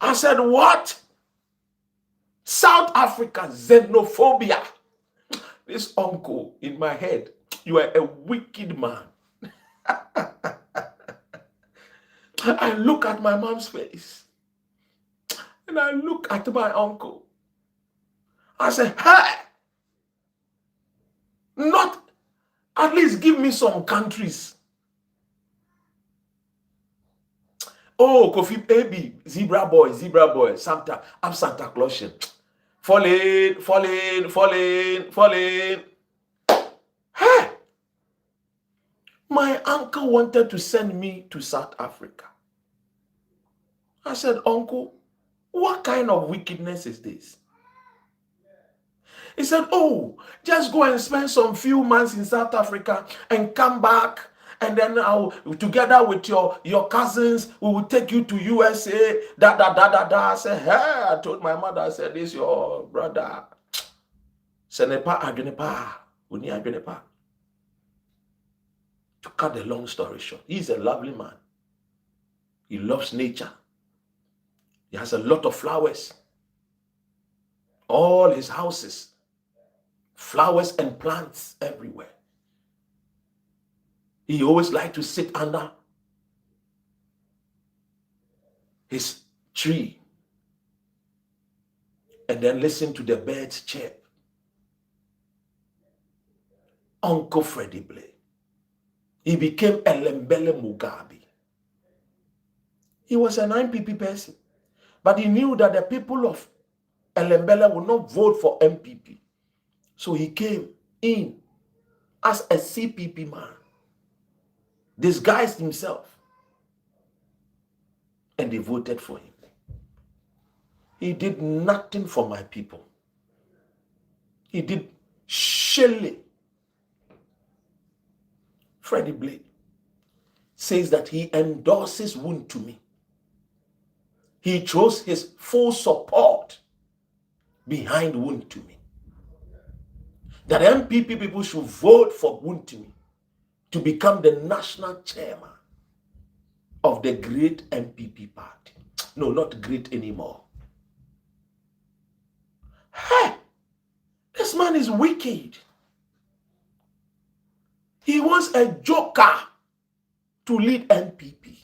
I said, what? South Africa, xenophobia. This uncle in my head, you are a wicked man. I look at my mom's face and I look at my uncle. I said, hey, not at least give me some countries. Oh, Kofi Baby, Zebra Boy, Santa, I'm Santa Claus. Falling. Hey! My uncle wanted to send me to South Africa. I said, uncle, What kind of wickedness is this? He said, oh, just go and spend some few months in South Africa and come back. And then together with your cousins, we will take you to USA. I said, hey, I told my mother, I said, this your brother. Senepa Adwenepa. Uni Adwenepa. To cut the long story short, he's a lovely man. He loves nature. He has a lot of flowers. All his houses, flowers and plants everywhere. He always liked to sit under his tree and then listen to the birds chirp. Uncle Freddy Blay. He became Elembele Mugabe. He was an NPP person, but he knew that the people of Elembele would not vote for NPP. So he came in as a CPP man, disguised himself, and they voted for him. He did nothing for my people. He did shelly. Freddy Blay says that he endorses Wound to me. He chose his full support behind Wound to me. That MPP people should vote for Wound to me to become the national chairman of the great MPP party. No, not great anymore. Hey, this man is wicked. He wants a joker to lead NPP.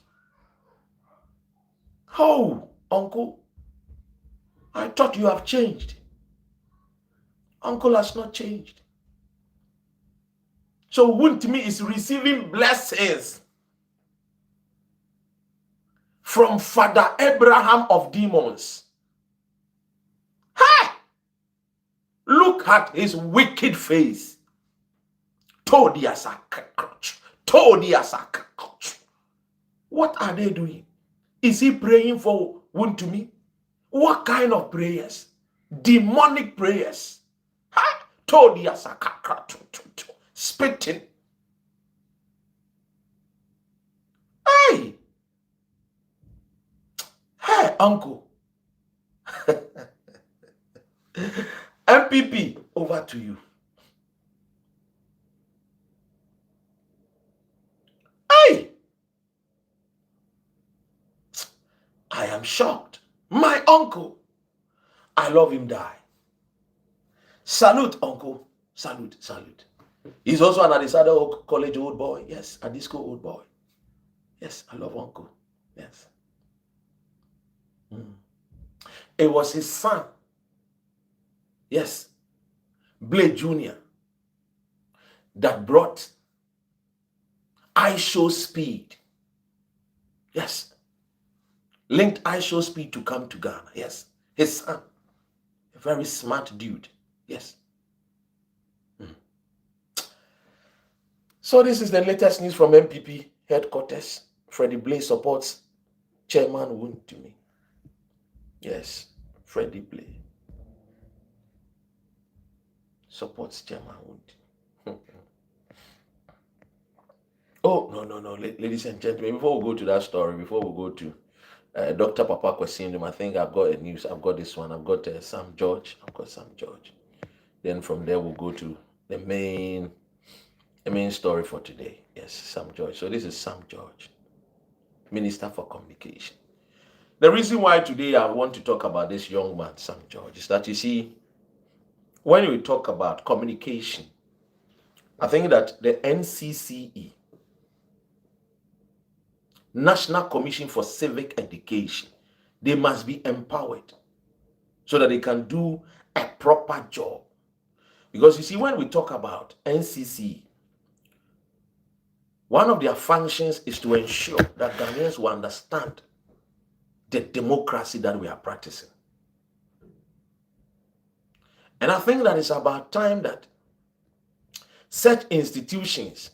Oh, uncle, I thought you have changed. Uncle has not changed. So Wuntimi is receiving blessings from Father Abraham of demons. Hey! Look at his wicked face. Told as a cockroach. Told as a cockroach. What are they doing? Is he praying for Wuntimi? What kind of prayers? Demonic prayers. Huh? Told as a cockroach. Spitting. Hey! Hey, uncle. MPP, over to you. Hey! I am shocked. My uncle. I love him die. Salute, uncle. Salute, salute. He's also an Adisada College old boy. Yes, a disco old boy. Yes, I love uncle. Yes. It was his son. Yes. Blay Jr. that brought I Show Speed. Yes. Linked I Show Speed to come to Ghana. Yes. His son. A very smart dude. Yes. So this is the latest news from MPP headquarters. Freddy Blay supports Chairman Wound to me. Yes, Freddy Blay supports Chairman Wound. Oh, no, ladies and gentlemen, before we go to that story, before we go to Dr. Papa Kwasim, I think I've got a news. I've got this one. I've got Sam George. I've got Sam George. Then from there, we'll go to the main story for today. Yes, Sam George. So this is Sam George, Minister for Communication. The reason why today I want to talk about this young man, Sam George, is that you see, when we talk about communication, I think that the NCCE, National Commission for Civic Education, they must be empowered so that they can do a proper job. Because you see, when we talk about NCCE, one of their functions is to ensure that Ghanaians will understand the democracy that we are practicing. And I think that it's about time that such institutions,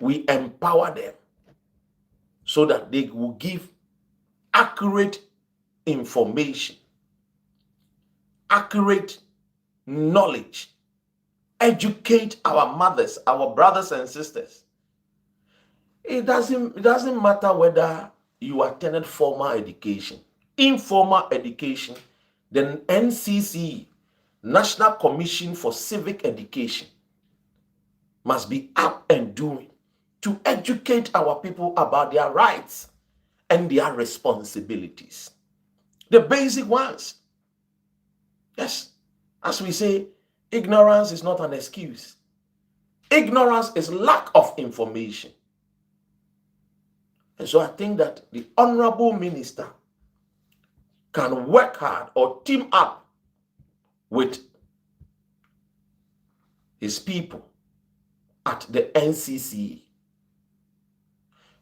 we empower them so that they will give accurate information, accurate knowledge, educate our mothers, our brothers and sisters. It doesn't matter whether you attended formal education, informal education, the NCC, National Commission for Civic Education, must be up and doing to educate our people about their rights and their responsibilities. The basic ones. Yes, as we say, ignorance is not an excuse. Ignorance is lack of information. And so I think that the Honorable Minister can work hard or team up with his people at the NCC.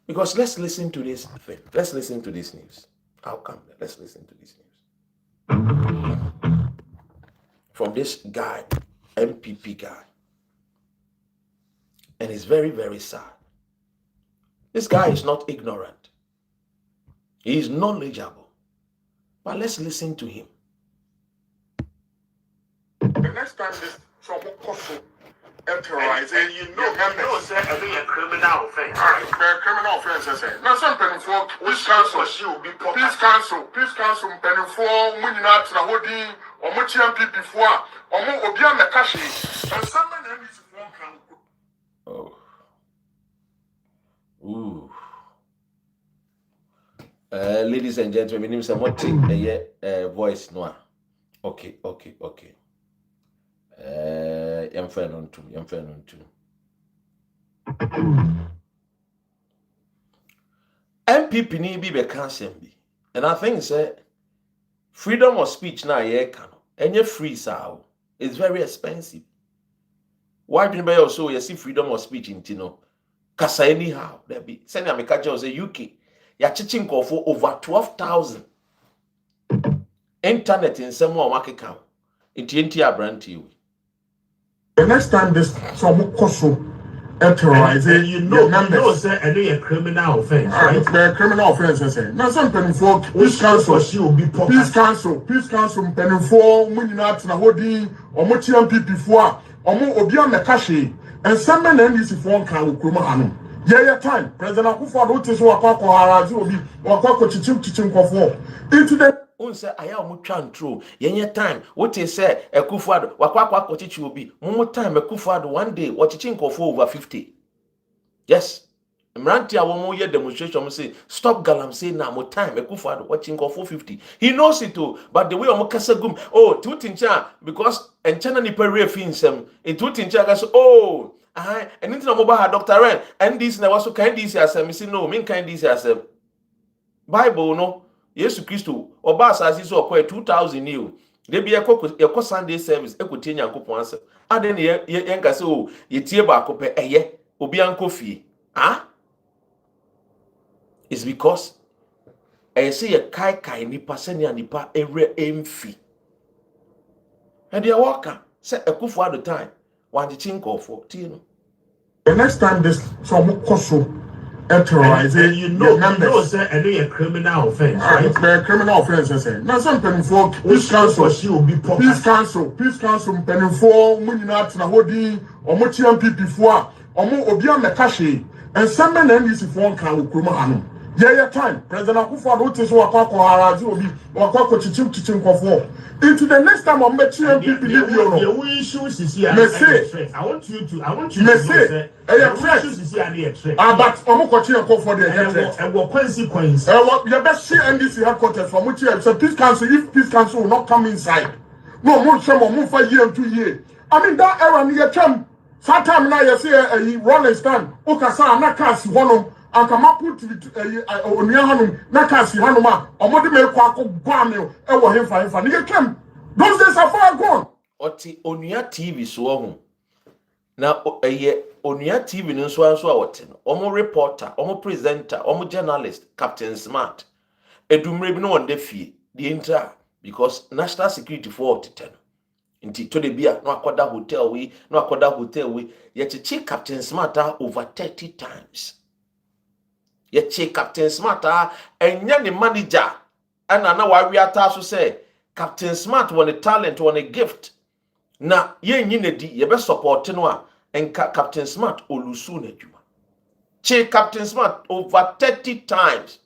Because let's listen to this thing. Let's listen to this news. How come? Let's listen to this news. From this guy, MPP guy. And it's very, very sad. This guy is not ignorant. He is knowledgeable. But let's listen to him. The next time this trouble terrorizing, you know, say I think a criminal offense. Criminal offense, I say. Now some penny for peace council, peace council, penny for money not to the or much MPP for or more Obia Makashi and some men is one. Oh. Ooh. Ladies and gentlemen, name some what voice no. Okay. I'm friend on two. MPP ni be cancel be. And I think say freedom of speech now and you free sao. It's very expensive. Why do you also you see freedom of speech in Tino? Kasa anyhow, there be send America just say UK. Ya chiching for over 12,000 internet in some more market count. In TNT brand TV. The next time this trouble terrorizing, you know, say a criminal offense, right? The criminal offense, I say. Now some penny for peace council, peace council, penny for money not to the or much MPP for or more Obia Makashi and some men and this phone can Krumahano. Yeah, time. President Akufo notice what Harazi will be or Chichim for into the Unse aya omutwa ntro yenye time what you say Akufo wakwa kochichi obi mumu time Akufo one day wachichi nkofo over 50. Yes, mranti awomo ye demonstration say stop galam say na mo time Akufo watching nkofo 50. He knows it too, but the way omokasagum tutincha because enchana ni pere finsem tutincha gas and into mobile Dr. Ren and this na waso kind this asem say no mean kind this asem Bible no Yesu Kristo oba asasi so okwa 2000 new de bi ekọ Sunday service ekotie Nyankopon asem ade ne ye nka se ye tie ba akopẹ eye obi anko fie it's because say ye kai nipa se ne nipa ewre emfi and they worker say Akufo at the time one chinkofo tie no. The next time this trouble terrorizing, you know, say a criminal offense, right? The criminal offense, I say. Now some penny for peace council, peace council, penny for money not to the or much MPP for or more Obia Makashi and some men and this phone can Krumahano. Yeah, time. President Akufo notice what Harazi will be or Chichim for into the next time I'm met MPP the issues is here. I want you to say but Omokochi for the and what consequence? Your best share NDC headquarters from which you peace council if peace council will not come inside. No more some or move for year and 2 years. I mean that era near term. Sometime now you see a rolling stand. Okasa na kasi one and come up put Oniahanum, Nakasi Hanuma, or Modime Quaco Bamio, ever him for him. You came. Those days are far gone. Oti Onia TV so now Onia TV no so awote no. Omo reporter, omo presenter, omo journalist, Captain Smart. Edumre bi no on the fie, the entire because national security for 10. Inti to the bia no akoda hotel we ye Captain Smart over 30 times. Ye Captain Smart and the manager and na we ataso say Captain Smart won a talent, won a gift. Na ye nyine di ye be support no a enka Captain Smart olusu na adwuma. Che Captain Smart over 30 times.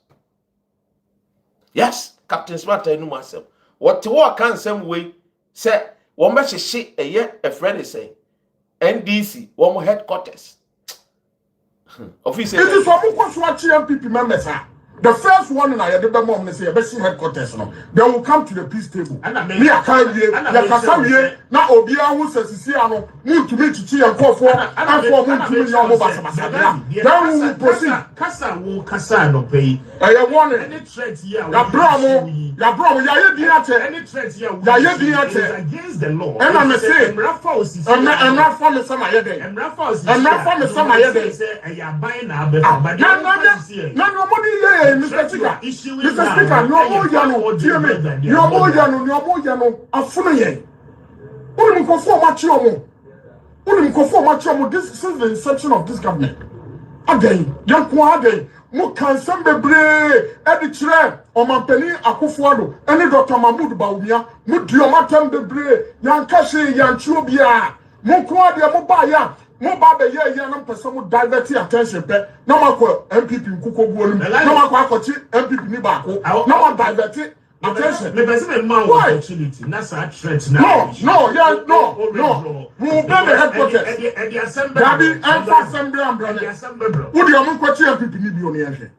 Yes, Captain Smart enu masem. What wo kan sem we say won be hye eye a friend say NDC won headquarters. Office. It is what MPP members are. The first one in I had the mom say best headquarters no. They will come to the peace table. Me a can ye, ya kasa ye na obia hu sesisi ano mu to me chichi and call for and for mu to me no basa. Then we will proceed. Kasa no pay. I want Any threat here. ya bromo ya ye dia che. Any threat here. Ya ye dia che against the law. And I say Rafa osisi. I'm not for me some aye den. Rafa osisi. I'm not for me some aye den. Say I buy na be but no money ye Mr. Speaker, no more yano, dear me, no more yano, a funny yen. Only conform machomo. Only conform machomo. This since the inception of this government. Again, young Quade, Mukan Sambebre, Editre, or Mampeli Akufuado, any Dr. Mahmoud Bawumia, Mudiomatam de Bre, Yankashi, Yanchubia, Mukwadi, Mobaya. Mo ba be ye nam person mo divert attention pe na makọ MPP nkuko buolu na makọ akọchi MPP ni ba ko na ma divert attention me person me man opportunity na sa threat na no we be the headquarters the assembly Gabi assembly umbrella wo di omo nkọchi MPP ni bi oni ehwe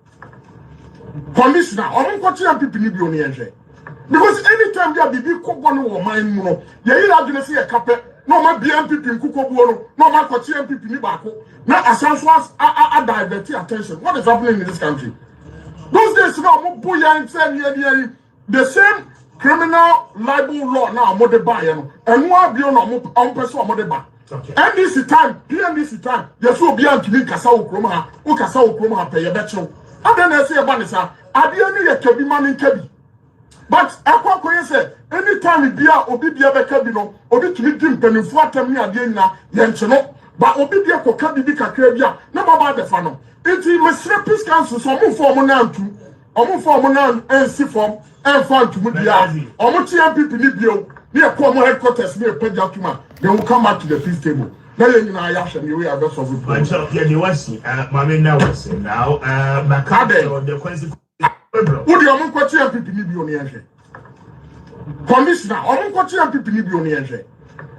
commissioner omo nkọchi MPP ni bi oni ehwe because anytime there bibi ko bonu wo man mu no ye yi adwene se ye kape no ma BMPP nkuko buoro no ma kwachi MPP ni baako na asanso a divert attention. What is happening in this country? Those days now mo boya nse the same criminal libel law now mo de buy no enu abio no mo person mo de buy. NDC time yes obi antimi kasa okrom ha o kasa okrom ha pe ye becho adan na say e ba ne sa ade ni ye kabi ma ne kabi. But akwakoye say anytime bia obi bia beka bi no obi tumi dim panimfu atam ni ade nyina ye nche no ba obi bia koka bibi kakra bia na baba de fa no enti mesre peace council so mo form na antu omo form na ensi form en fa antu mu bia omo ti MPP ni bio ni e ko mo headquarters ni e pagya tuma then we come back to the peace table na ye nyina ya hwe ni we are best of the problem yeah the wasi mama na wasi now makade the consequence who the omo kwachi MPP ni bio ni ehwe commissioner omo kwachi MPP ni bio ni ehwe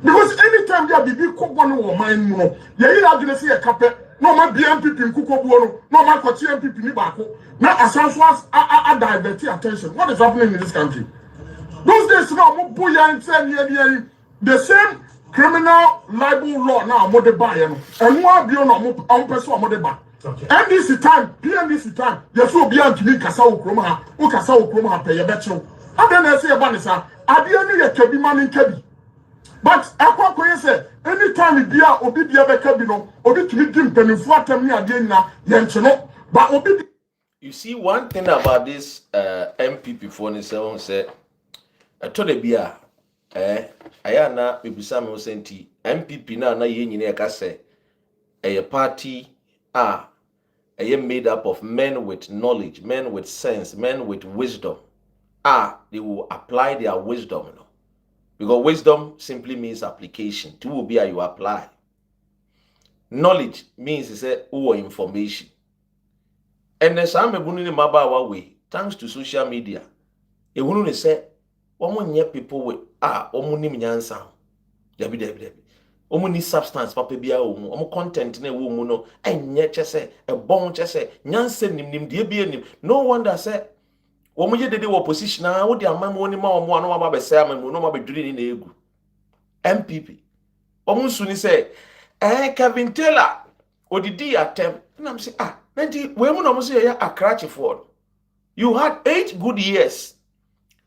because anytime there bibi ko bono wo man mu no ye yi adwene se ye kape no ma BMPP nkuko buo no ma kwachi MPP ni baako na asanso a divert attention. What is happening in this country? Those days now mo boya nse the same criminal libel law now mo de buy no enu abio no mo person mo de buy. NDC time, PNDC time, yes, will be antimi kasa okroma, o kasa okroma pe ye becho. Adan na say e ba ne sa, ade ani ye kabi ma ne kabi. But akwakoye say anytime bia obi bia be kabi no, obi tumi dim panimfu atam ni ade nyina ye nche no, ba obi. You see one thing about this MPP for himself say to the bia aya na bebisa me senti MPP na ye nyina e ka say a party made up of men with knowledge, men with sense, men with wisdom. They will apply their wisdom. You know? Because wisdom simply means application. To will be how you apply. Knowledge means information. And there's some people way, thanks to social media. They will say, people with omo ni substance papa bia omo content na ewo mu no enye chese ebon chese nyanse nim de bia nim. No wonder say omo ye dede opposition na wo de amam woni ma omo anu ma be say amam no ma be duri ni na egu MPP omo su ni say Kevin Taylor odidi atem na am say nanti we mu no mo say ya akrachi for you had 8 good years.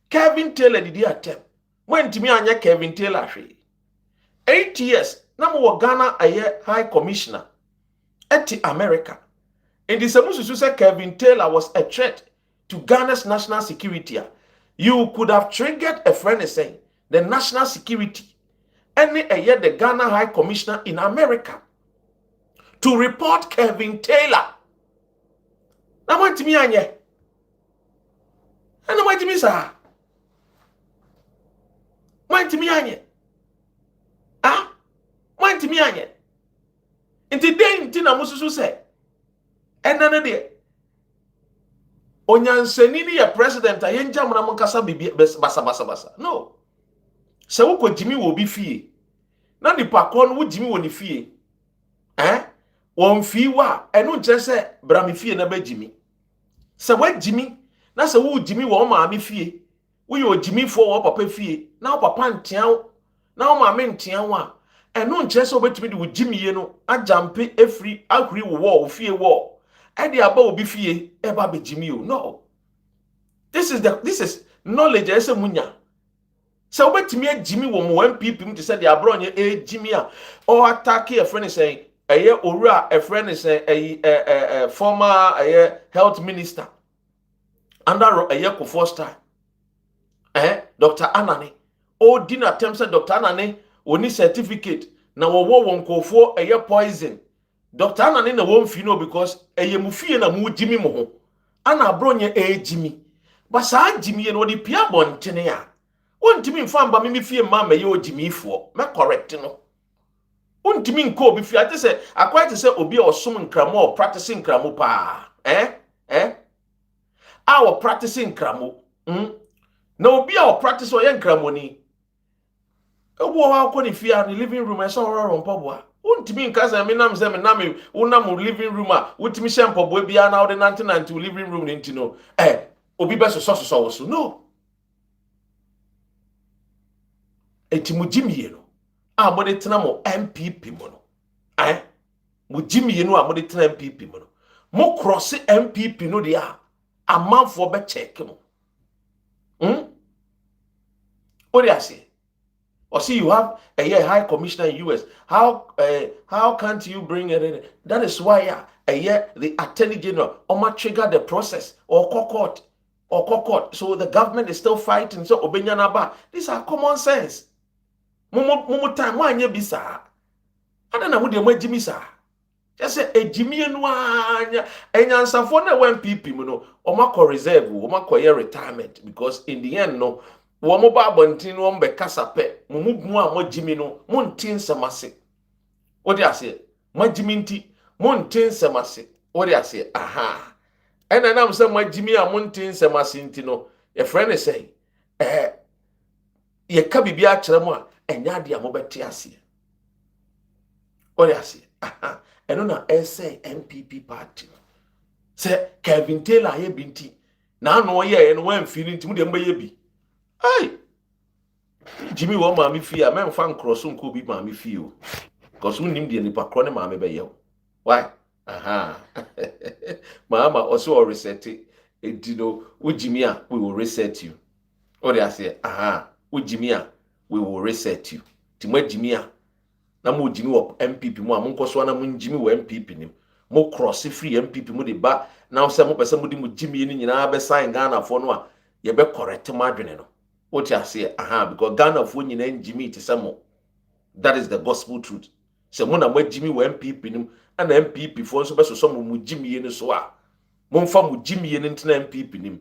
Kevin Taylor didi atem when timi anya Kevin Taylor hwe 8 years. Now Ghana a high commissioner at America. And the Samusu said Kevin Taylor was a threat to Ghana's national security. You could have triggered a friend saying the national security. Any a year the Ghana High Commissioner in America to report Kevin Taylor. Now want me anye. ana wajimi sa mantimi anye ah mantimi anye nti den nti na mususu se enane de onyansani ni ya president a yenjam na monkasa bibi basa no se wo ko jimi wo bi fie na nipa ko no wo jimi wo ni fie won fi wa enu nche se bra me fie na ba jimi se wa jimi na se wo jimi wo ma me fie wo yo jimi fo wo papa fie na wo papa ntian na wo ma me ntian wa enu nche se obetumi de wo jimi ye no ajampe efri ahuri wo fie wo edi aba obi fie eba be jimi o no this is knowledge ese munya se obetumi ajimi wo mo NPP mu te se de abronye jimi a o attack e friend say eye owura a friend say former health minister under eye Kofosta Dr. Anani o dinner attempt say Dr. Anani oni certificate na wo won kofo eye poison Dr. Anani na won fi no because eye mu fie na mu jimi mo ho ana abronye jimi ba sa jimi ye no di pia bontene ya wontimi mfamba me fie ma me ye o jimi fo me correct no wontimi nko obi fie ate se akwai te se obi osom nkramo o practicing nkramo pa our practicing nkramo na obi a o practice o ye nkramo ni ewo ha ko ni fie ni living room e so roro mpobwa wontimi nka se me nam se me nam unam living room a wotimi she mpobwa bia na wo de 1990 living room ni ntino obi be so wo so no eti mu jimiye no a mo de tena mo MPP mo no mu jimiye no a mo de tena MPP mo no mo cross MPP no de a amanfo be check mo what I say or see you have a high commissioner in US how can't you bring it in? That is why the attorney general or trigger the process or court so the government is still fighting so obenyana ba these are common sense mumu time wanye bisa ada na wode magimi sa just ejimi enu anya enyansafo na NPP mu no omako reserve omako ye retirement because in the end no wo mo ba bontin no mbe kasape mumu a mogimi no montin semase wode ase magimi nti montin semase wode ase aha ena nam se magimi a montin semase nti no ye friend say ye ka bibia kire mo a enya de a mo beti ase wode ase aha eno na say MPP party se Kevin Taylor ye binti na no ye no wan feel nti mu de mba ye bi ai Jimmy wo ma me fie a men fan cross nko bi ma me fie o because unim de nipa kro ne ma me be ye why aha mama also reset edino wo Jimmy a we will reset you or they say aha wo Jimmy a we will reset you ti ma Jimmy a na mo Jimmy wo MPP mo a mo nkoso na mo Jimmy wo MPP nim mo cross free MPP mo de ba na se mo pese mo di mo Jimmy ni nyina be sign Ghana fo no a ye be correct ma dwene no what you say aha because Ghana fo nyina Jimmy ti se mo that is the gospel truth se mo na mo Jimmy wo MPP nim ana MPP fo so be so mo Jimmy ni so a mo mfa mo Jimmy ni ntina MPP nim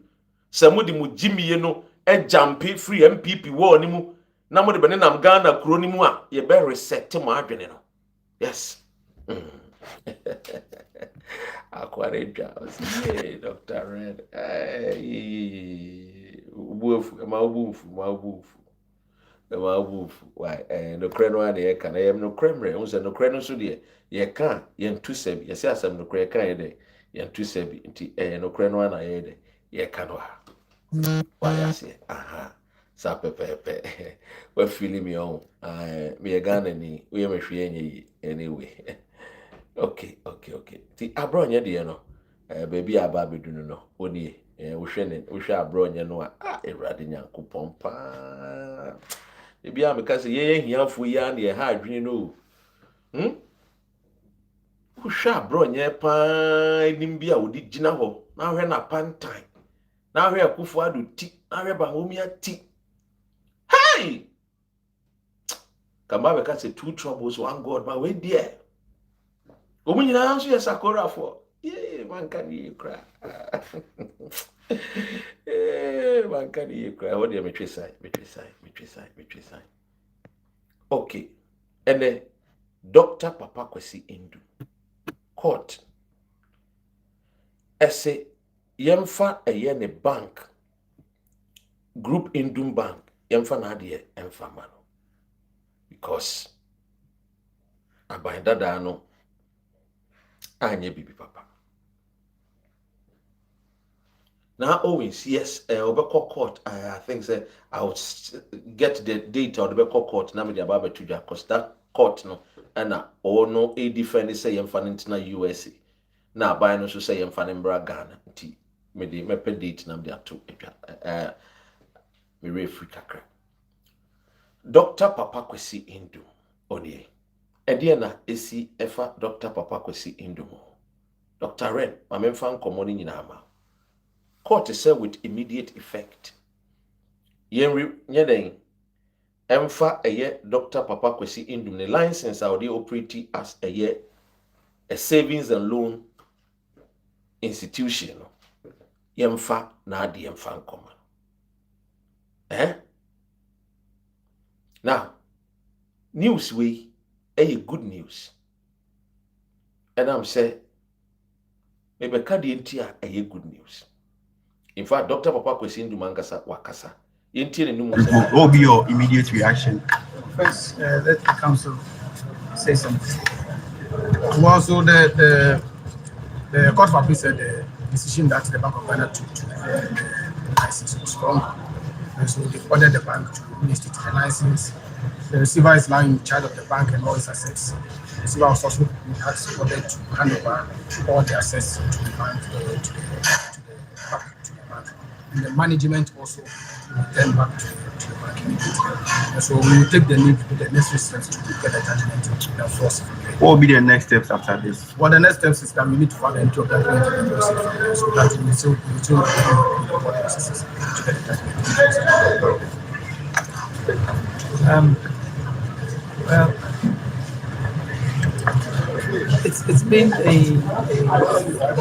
se mo di mo Jimmy no e jampe free MPP wo ni mu na mo de be nam Ghana kro ni mu a ye be reset mo adwene no yes akware dwa osi Dr. Red ubufu why no kreno ane ye kana ye no kremre unse no kreno so de ye ka ye ntusebi ye se asem no kre ka ye de ye ntusebi nti no kreno ana ye de ye ka no ha why ase aha sa pepepe we feel me on me ye Ghana ni we me hwe enye anyway okay ti abronye de no baby aba bedunu no oni wo hwe abronye no a ewrade nyankopon pa ebi am ka se ye hiafo ya na ye ha adwene no wo hwe abronye pa nim bia wo di gina ho na hwe na pantan na hwe akufo ado ti na hwe Bawumia ti hey kama be ka se two troubles one God but we there omunyina nso ye sakora for yeah man can you cry Man can you cry? What do you mean? Sign. Okay. And then Dr. Papa Kwesi Indu court. Ese yemfa ne bank group Indum Bank yemfa na de emfa ma no because abanda da no anye bibi papa. Now always yes obeko court I think say I would get the date of the obeko court na me the ababa tuja because that court no na no a defend say yemfa na USA na buy no so say yemfa mbra Ghana nti me de mepe date na me ato etwa me refi kakra. Dr. Papa Kwesi Indu onye ede na esi efa Dr. Papa Kwesi Indu mo Dr. Ren mamemfa nkomo ni nyina ama court said with immediate effect yeden emfa Dr. Papa Kwesi Indu ne license a they operate as a savings and loan institution yemfa na ade yemfa nkomo now news we good news and I'm say maybe kadi entia good news. In fact, Dr. Papa Kwesi Indu mangasa wakasa. What will be your immediate reaction? First, let the council say something. Also, the court of appeal said the decision that the Bank of Ghana took to the license was wrong. And so they ordered the bank to reinstate the license. The receiver is now in charge of the bank and all its assets. The receiver was also ordered to hand over all the assets to the bank, to the bank. And the management also return back to the bank immediately. And so we will take the necessary steps to get the judgment and enforce it. What will be the next steps after this? Well, the next steps is that we need to file into a judgment and enforce it from there, so that we will the court processes to get the judgment. Well, it's been a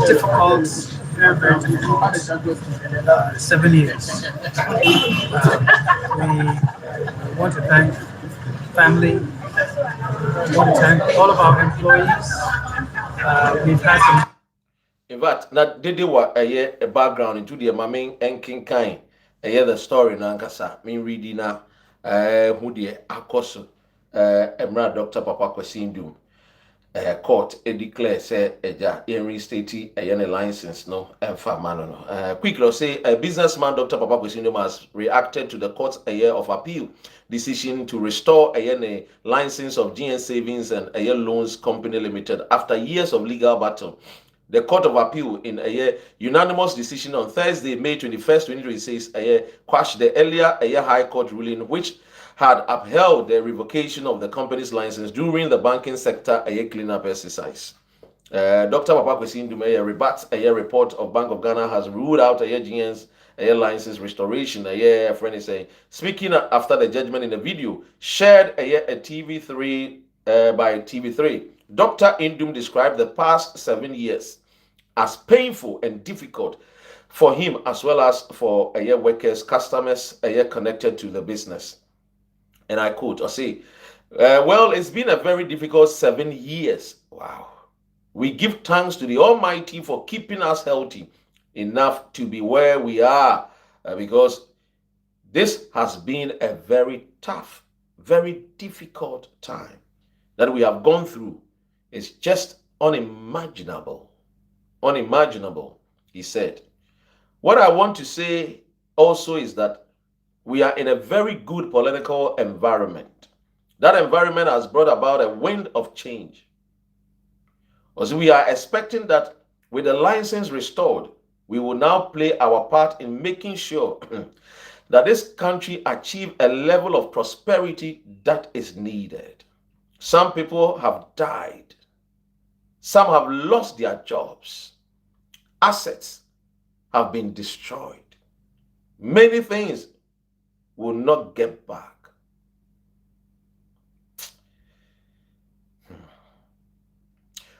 difficult, very difficult 7 years. We want to thank family. We want to thank all of our employees. We've had some. In fact, that they were a background into the maming and king kind. The story nankasa. Me reading now. Who the akoso Emra Dr. Papa Kwesi Indu court declare say eja reinstate a license no emfa mano no quickly say a businessman Dr. Papa Kwesi Indu has reacted to the court's of appeal decision to restore a license of GN Savings and Loans Company Limited after years of legal battle. The Court of Appeal, in a unanimous decision on Thursday, May 21st, 2026, quashed the earlier High Court ruling, which had upheld the revocation of the company's license during the banking sector cleanup exercise. Dr. Papa Kwesi Indu rebuts a report of Bank of Ghana has ruled out GN's license restoration. A friend is saying, speaking after the judgment in the video shared a TV3 by TV3. Dr. Indum described the past 7 years as painful and difficult for him as well as for workers, customers connected to the business. And I quote, I say, well, it's been a very difficult 7 years. Wow. We give thanks to the Almighty for keeping us healthy enough to be where we are because this has been a very tough, very difficult time that we have gone through. It's just unimaginable. Unimaginable, he said. What I want to say also is that we are in a very good political environment. That environment has brought about a wind of change. Also, we are expecting that with the license restored, we will now play our part in making sure that this country achieve a level of prosperity that is needed. Some people have died. Some have lost their jobs. Assets have been destroyed. Many things will not get back.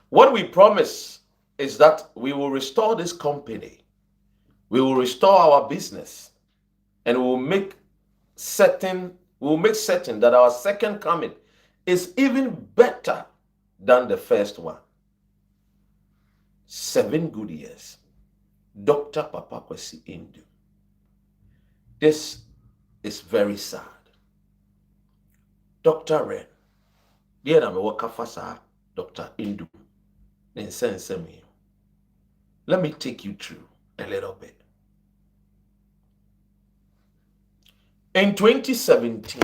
What we promise is that we will restore this company. We will restore our business, and we will make certain that our second coming is even better than the first one. 7 good years. Dr. Papa Kwesi Indu. This is very sad. Dr. Ren, dear na me waka fasa Dr. Indu. Let me take you through a little bit. In 2017,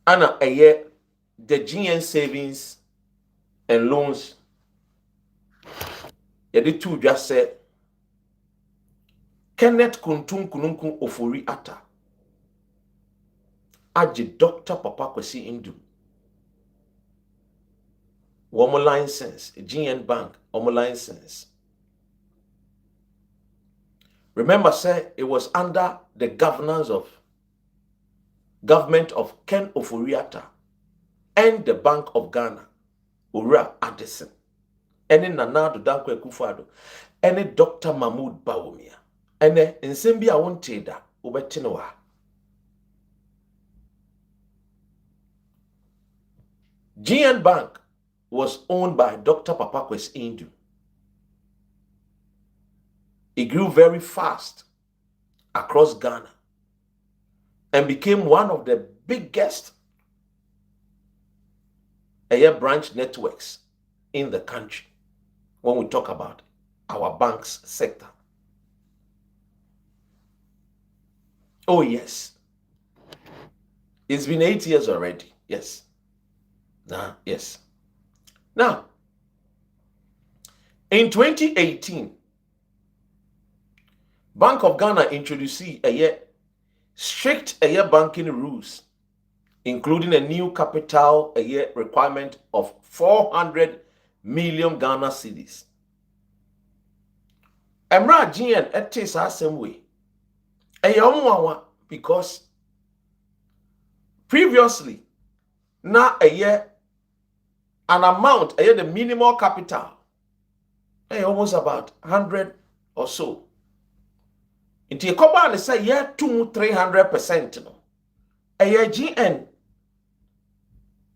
Anna a year, the GN savings and loans, yedi two just said, Kenneth Kuntun Kununkun Ofori Ata, Aji Dr. Papa Kwesi Indu, Womo license, GN Bank, Womo license. Remember, say it was under the governance of government of Ken Ofori-Atta and the Bank of Ghana, Ura Addison, and Nana Dankwa Akufo-Addo, and Dr. Mahmoud Bawumia, and Nsembi Awonteda Ubetinoa. GN Bank was owned by Dr. Papa Kwesi Indu. It grew very fast across Ghana and became one of the biggest branch networks in the country when we talk about our banks sector. Oh yes. It's been 8 years already. Yes. Yes. Now, in 2018, Bank of Ghana introduced strict banking rules, including a new capital requirement of 400 million Ghana cedis. Emra GN etis same way. Because previously, now an amount, the minimal capital, almost about 100 or so. Inti ekoba ne say 200-300% no. GN.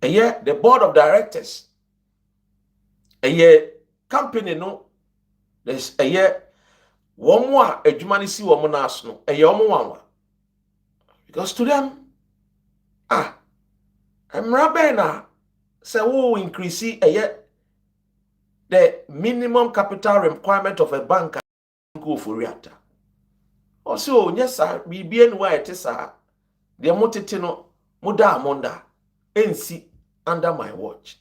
The board of directors. Company no. There's one more adwumani si wo na aso no. Omo because to them emra na say wo increase the minimum capital requirement of a bank go for reactor. Also, yes, sir, BBN why it is, sir. The motitino, muda monda, NC under my watch.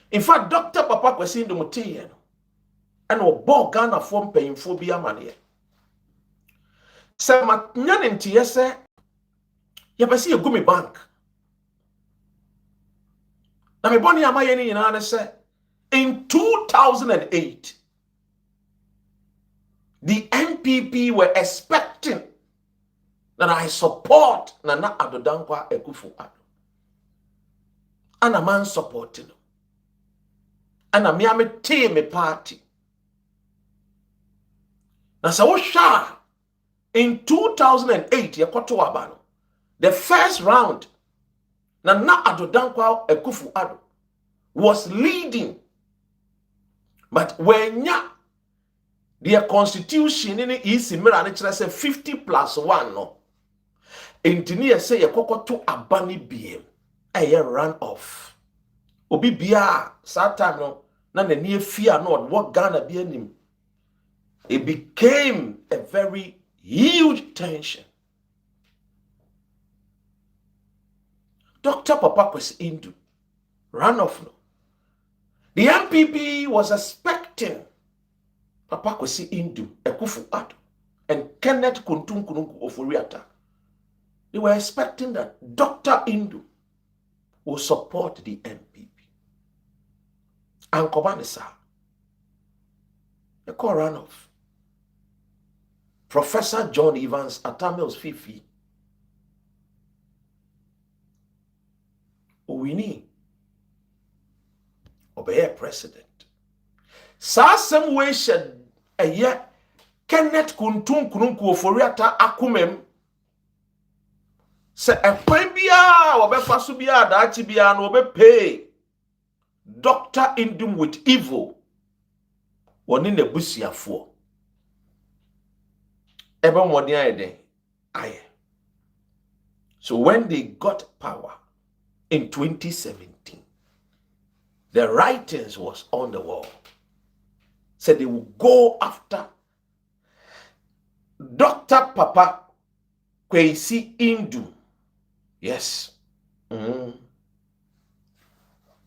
In fact, Dr. Papa Kwesi Indu Mutiye, and we bought Ghana form paying phobia money. Sir, my nyan yese, yabasi a gumi bank. Na me boni amayeni ina say in 2008. The NPP were expecting that I support Nana Addo Dankwa Akufo-Addo. And a man supporting him. And a me team me party. Now so in 2008 yakoto abano. The first round Nana Addo Dankwa Akufo-Addo was leading. But when their constitution in is similar and say 50+1 no. Engineer say ye koko to abani biem. Run off. Obi bia Satan no na near fear not what Ghana be him. It became a very huge tension. Dr. Papa Kwesi Indu ran off no. The MPP was expecting Papa Kwesi Indu, Akufo-Addo, and Kenneth Kuntun Kununkun Ofori-Atta. They were expecting that Dr. Indu will support the MPP. And Kobanisa, a call runoff. Professor John Evans Atamils Fifi. Owini, obey president. Some way should eye Kenneth Kuntun Kununku Oforiata akumem se ekwan bia obefa so bia daachi bia no obepay Dr. Indum with evil woni na busiafo ebe modin ayeden aye. So when they got power in 2017, the writings was on the wall. Said they will go after Dr. Papa Kwesi Indum. Yes.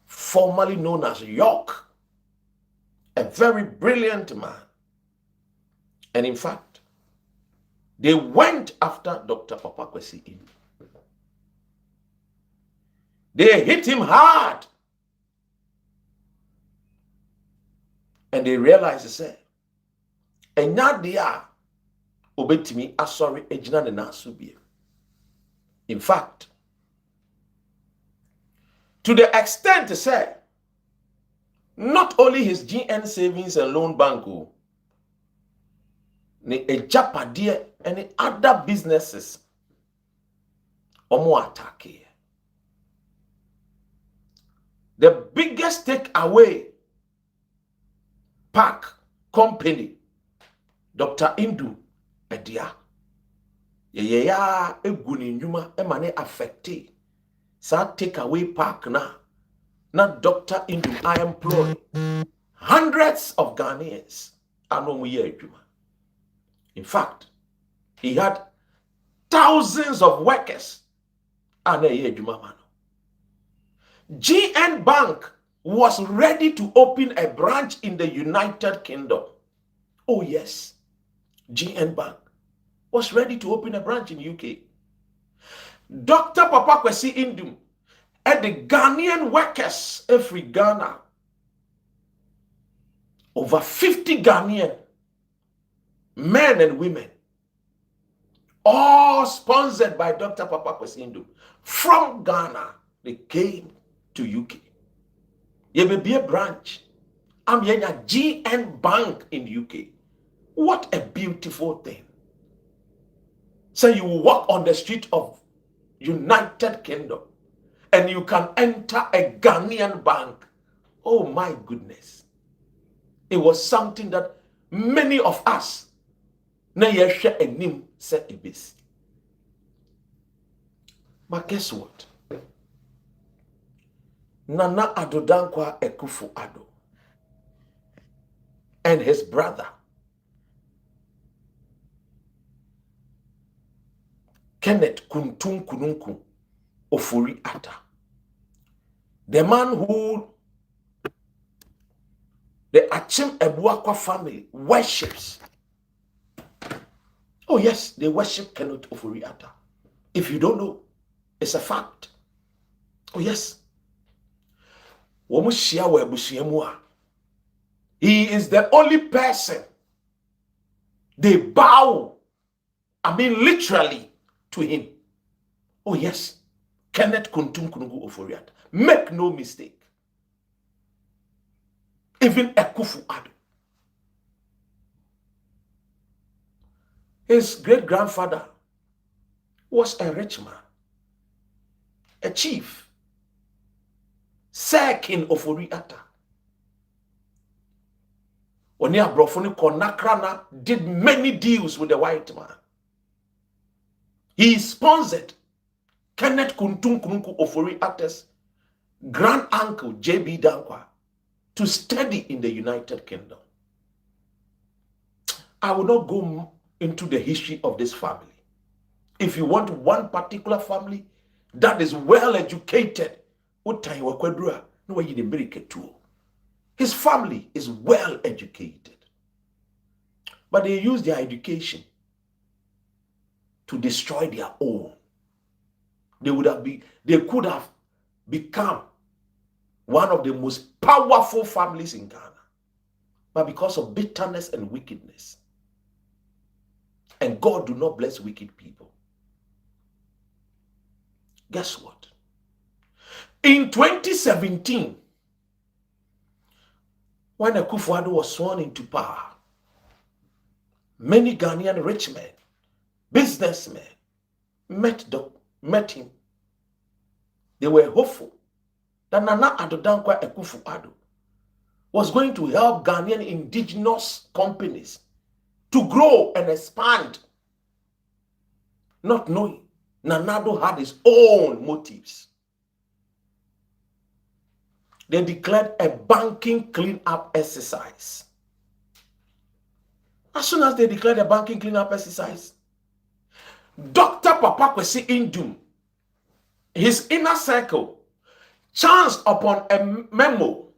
Formerly known as York. A very brilliant man. And in fact, they went after Dr. Papa Kwesi Indum. They hit him hard. And they realized, they said, enya dia obetimi asori ejina ne naso bie. In fact, to the extent to say, not only his GN savings and loan bank, ne ejapade any other businesses omo attack. The biggest takeaway park company Dr. Indum edia ya eguni nyuma emane affected sa takeaway park na Dr. Indum I employ hundreds of Ghanaians anomu ye adwuma. In fact, he had thousands of workers and ye adwuma man. GN Bank was ready to open a branch in the United Kingdom. Oh yes, GN Bank was ready to open a branch in UK. Dr. Papa Kwesi Indum and the Ghanaian workers every Ghana, over 50 Ghanaian men and women, all sponsored by Dr. Papa Kwesi Indum from Ghana, they came to UK. Ye may be a branch. I'm here at GN Bank in UK. What a beautiful thing. So you walk on the street of United Kingdom and you can enter a Ghanaian bank. Oh my goodness. It was something that many of us na yeshe enim se ebis. But guess what? Nana Addo Dankwa Akufo-Addo and his brother Kenneth Kuntun Kununku Ofori-Atta, the man who the Achim Ebuakwa family worships. Oh yes, they worship Kenneth Ofori-Atta. If you don't know, it's a fact. Oh yes. He is the only person they bow, I mean literally, to him. Oh yes, Kenneth Kuntun Kununku Ofori-Atta. Make no mistake. Even Akufo-Addo. His great-grandfather was a rich man, a chief. Sir King Ofori-Atta. Onia Brofoni Konakrana did many deals with the white man. He sponsored Kenneth Kuntun Kununku Ofori-Atta's grand uncle J.B. Dankwa to study in the United Kingdom. I will not go into the history of this family. If you want one particular family that is well educated, his family is well educated, but they use their education to destroy their own. They could have become one of the most powerful families in Ghana, but because of bitterness and wickedness, and God do not bless wicked people. Guess what? In 2017, when Akufo-Addo was sworn into power, Many Ghanaian rich men, businessmen met him. They were hopeful that Nana Addo Dankwa Akufo-Addo was going to help Ghanaian indigenous companies to grow and expand, not knowing Nana Addo had his own motives. They declared a banking cleanup exercise. As soon as they declared a banking cleanup exercise, Dr. Papa Kwesi Indum, his inner circle, chanced upon a memo.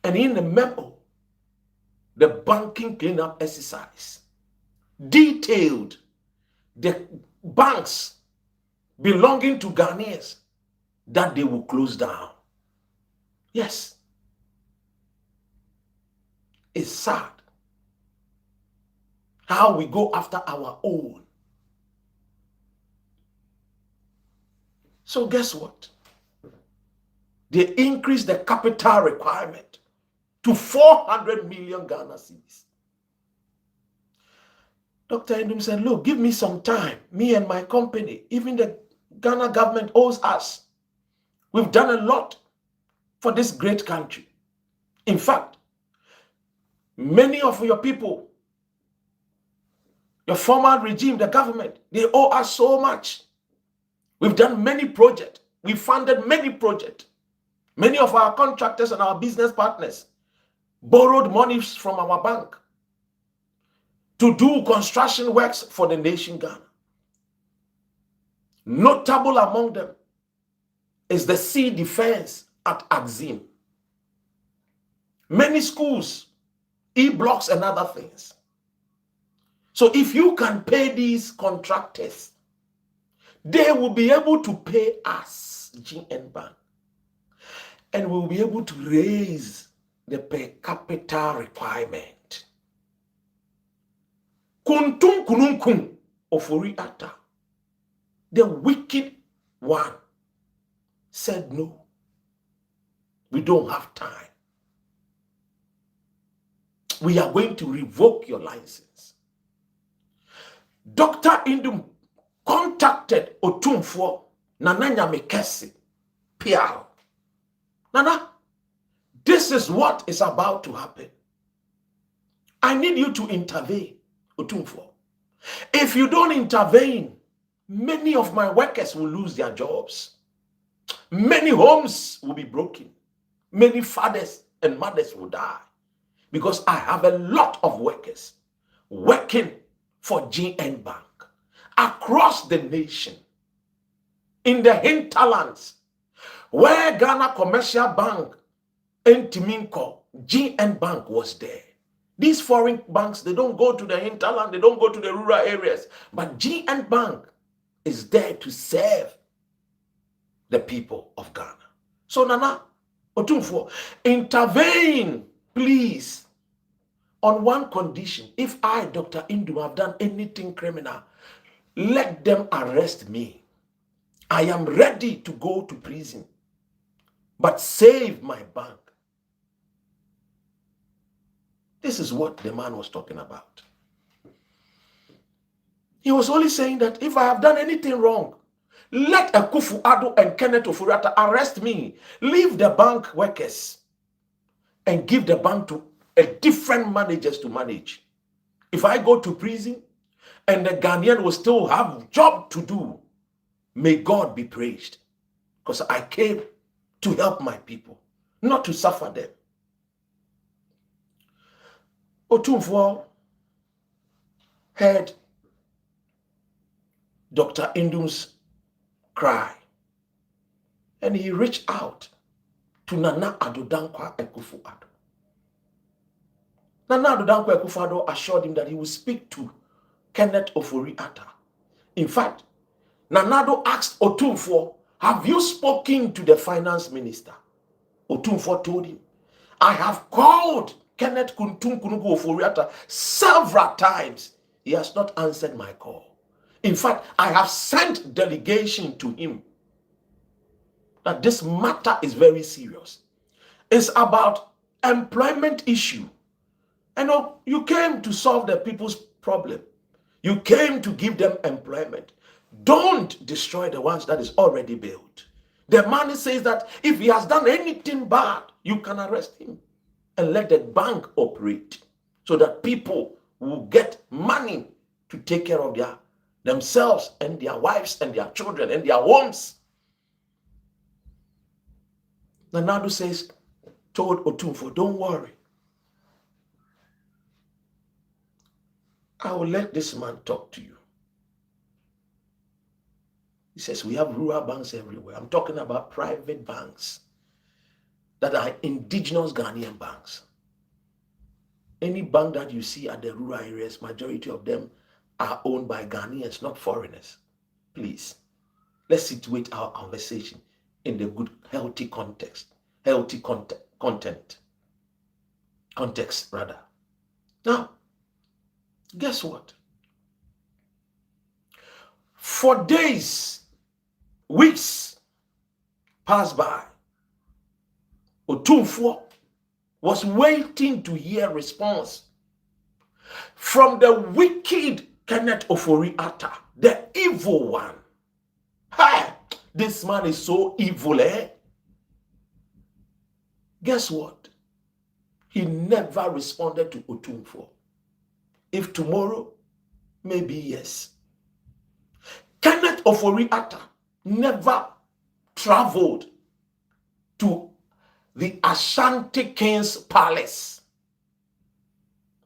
And in the memo, the banking cleanup exercise detailed the banks belonging to Ghanaians that they will close down. Yes. It's sad how we go after our own. So guess what? They increased the capital requirement to 400 million Ghana cedis. Dr. Indum said, look, give me some time. Me and my company, even the Ghana government owes us. We've done a lot for this great country. In fact, many of your people, your former regime, the government, they owe us so much. We've done many projects. We funded many projects. Many of our contractors and our business partners borrowed money from our bank to do construction works for the nation Ghana. Notable among them is the sea defense at Axim. Many schools, e-blocks and other things. So if you can pay these contractors, they will be able to pay us, GN Bank, and we'll be able to raise the per capita requirement. Kuntum kununkum ofori ata, the wicked one, said no, we don't have time. We are going to revoke your license. Dr. Indum contacted Otumfuo, Nana Nyamekesi, PR. Nana, this is what is about to happen. I need you to intervene, Otumfuo. If you don't intervene, many of my workers will lose their jobs. Many homes will be broken. Many fathers and mothers will die. Because I have a lot of workers working for GN Bank across the nation, in the hinterlands, where Ghana Commercial Bank and Timinko, GN Bank was there. These foreign banks, they don't go to the hinterland, they don't go to the rural areas, but GN Bank is there to serve the people of Ghana. So Nana Otumfuo, intervene, please, on one condition. If I, Dr. Indum, have done anything criminal, let them arrest me. I am ready to go to prison, but save my bank. This is what the man was talking about. He was only saying that if I have done anything wrong, let Akufo-Addo and Kenneth Ofori-Atta arrest me, leave the bank workers, and give the bank to a different managers to manage. If I go to prison and the Ghanaian will still have job to do, may God be praised. Because I came to help my people, not to suffer them. Otumfuo heard Dr. Indum's cry, and he reached out to Nana Addo Dankwa Akufo-Addo. Nana Addo Dankwa Akufo-Addo assured him that he would speak to Kenneth Ofori-Atta. In fact, Nana Addo asked Otumfuo, have you spoken to the finance minister? Otumfuo told him, I have called Kenneth Kuntum Kunugu Ofori-Atta several times. He has not answered my call. In fact, I have sent delegation to him that this matter is very serious. It's about employment issue And you came to solve the people's problem. You came to give them employment. Don't destroy the ones that is already built. The man says that if he has done anything bad, you can arrest him and let the bank operate so that people will get money to take care of themselves and their wives and their children and their homes. Nanado says, told Otumfo, don't worry. I will let this man talk to you. He says, we have rural banks everywhere. I'm talking about private banks that are indigenous Ghanaian banks. Any bank that you see at the rural areas, majority of them are owned by Ghanaians, not foreigners. Please, let's situate our conversation in the good, healthy context. Context, rather. Now, guess what? For days, weeks passed by. Otumfo was waiting to hear response from the wicked Kenneth Ofori-Atta, the evil one. Hi, this man is so evil, eh? Guess what? He never responded to Otumfo. If tomorrow, maybe yes. Kenneth Ofori-Atta never traveled to the Ashanti King's palace.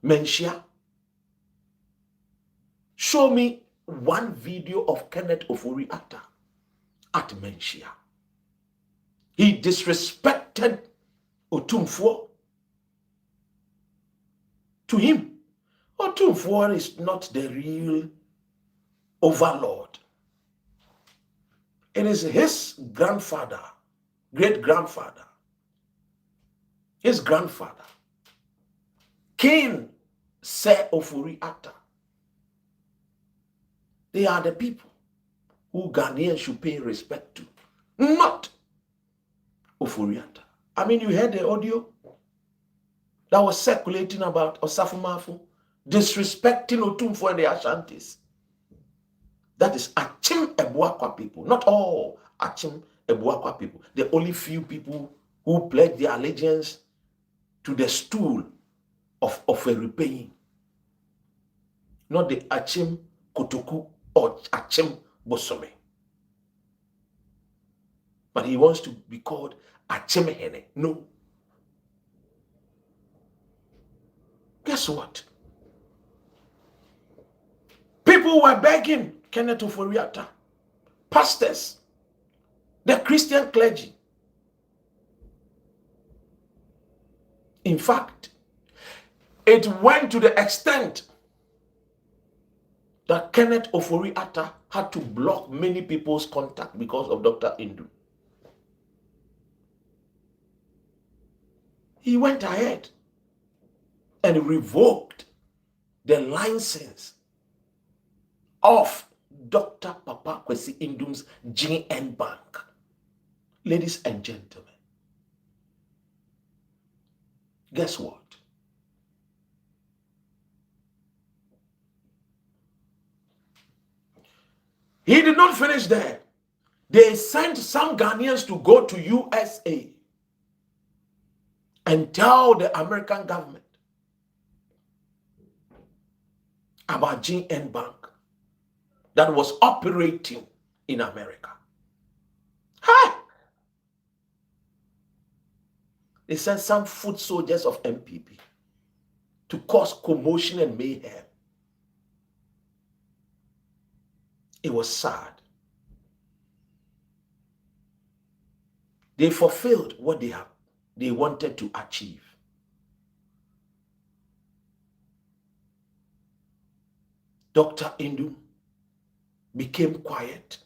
Menshia, show me one video of Kenneth Ofori-Atta at Menshia. He disrespected Otumfo. To him, Otumfo is not the real overlord. It is his grandfather, great-grandfather, his grandfather, King Sir Ofori-Atta. They are the people who Ghanaians should pay respect to, not Ofori-Atta. I mean, you heard the audio that was circulating about Osafo Mafu disrespecting Otumfo and the Ashantis. That is Achim Ebuakwa people, not all Achim Ebuakwa people. The only few people who pledged their allegiance to the stool of a repaying. Not the Achim Kotoku or Achim Bosome. But he wants to be called Achim Hene. No. Guess what? People were begging Kenneth Ofori-Atta, pastors, the Christian clergy. In fact, it went to the extent that Kenneth Ofori-Atta had to block many people's contact because of Dr. Indu. He went ahead and revoked the license of Dr. Papa Kwesi Indum's GN Bank. Ladies and gentlemen, guess what? He did not finish there. They sent some Ghanaians to go to USA and tell the American government about GN Bank that was operating in America. Hi! They sent some foot soldiers of NPP to cause commotion and mayhem. It was sad. They fulfilled what they wanted to achieve. Dr. Indum became quiet.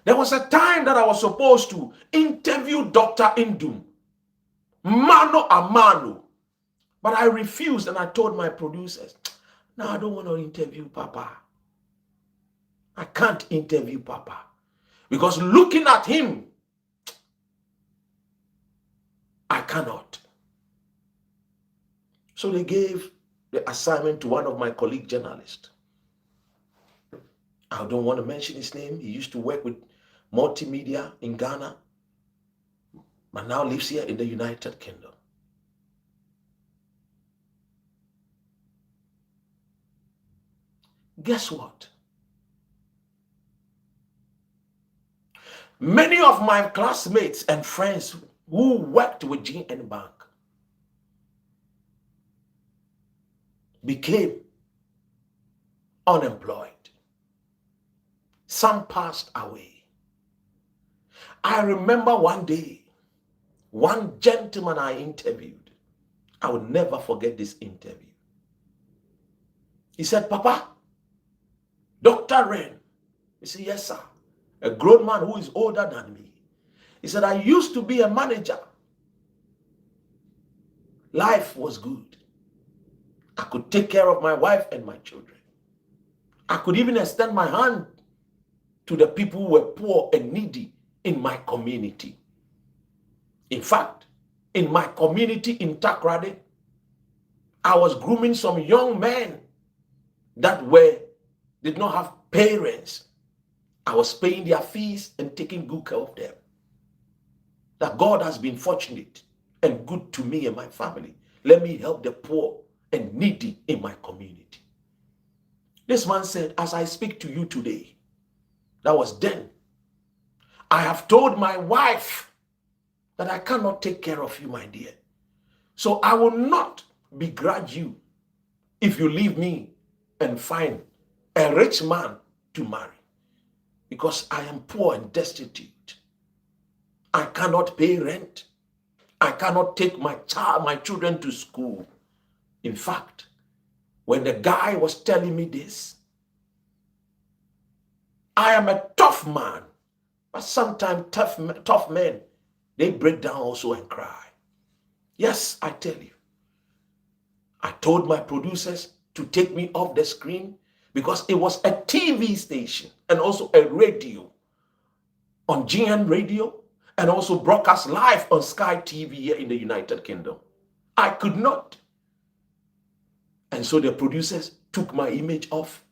There was a time that I was supposed to interview Dr. Indum, mano a mano, but I refused and I told my producers, no, I don't want to interview Papa. I can't interview Papa because looking at him, I cannot. So they gave the assignment to one of my colleague journalists. I don't want to mention his name. He used to work with multimedia in Ghana, but now lives here in the United Kingdom. Guess what? Many of my classmates and friends who worked with GN Bank became unemployed. Some passed away. I remember one day, one gentleman I interviewed. I will never forget this interview. He said, "Papa, Dr. Ren." He said, "Yes, sir." A grown man who is older than me. He said, "I used to be a manager. Life was good. I could take care of my wife and my children. I could even extend my hand to the people who were poor and needy in my community. In fact, in my community in Takrade, I was grooming some young men that did not have parents. I was paying their fees and taking good care of them. That God has been fortunate and good to me and my family. Let me help the poor and needy in my community." This man said, "As I speak to you today," that was then, "I have told my wife that I cannot take care of you, my dear. So I will not begrudge you if you leave me and find a rich man to marry, because I am poor and destitute. I cannot pay rent. I cannot take my children to school." In fact, when the guy was telling me this, I am a tough man, but sometimes tough men, they break down also and cry. Yes, I tell you. I told my producers to take me off the screen because it was a TV station and also a radio on GN radio and also broadcast live on Sky TV here in the United Kingdom. I could not. And so the producers took my image off.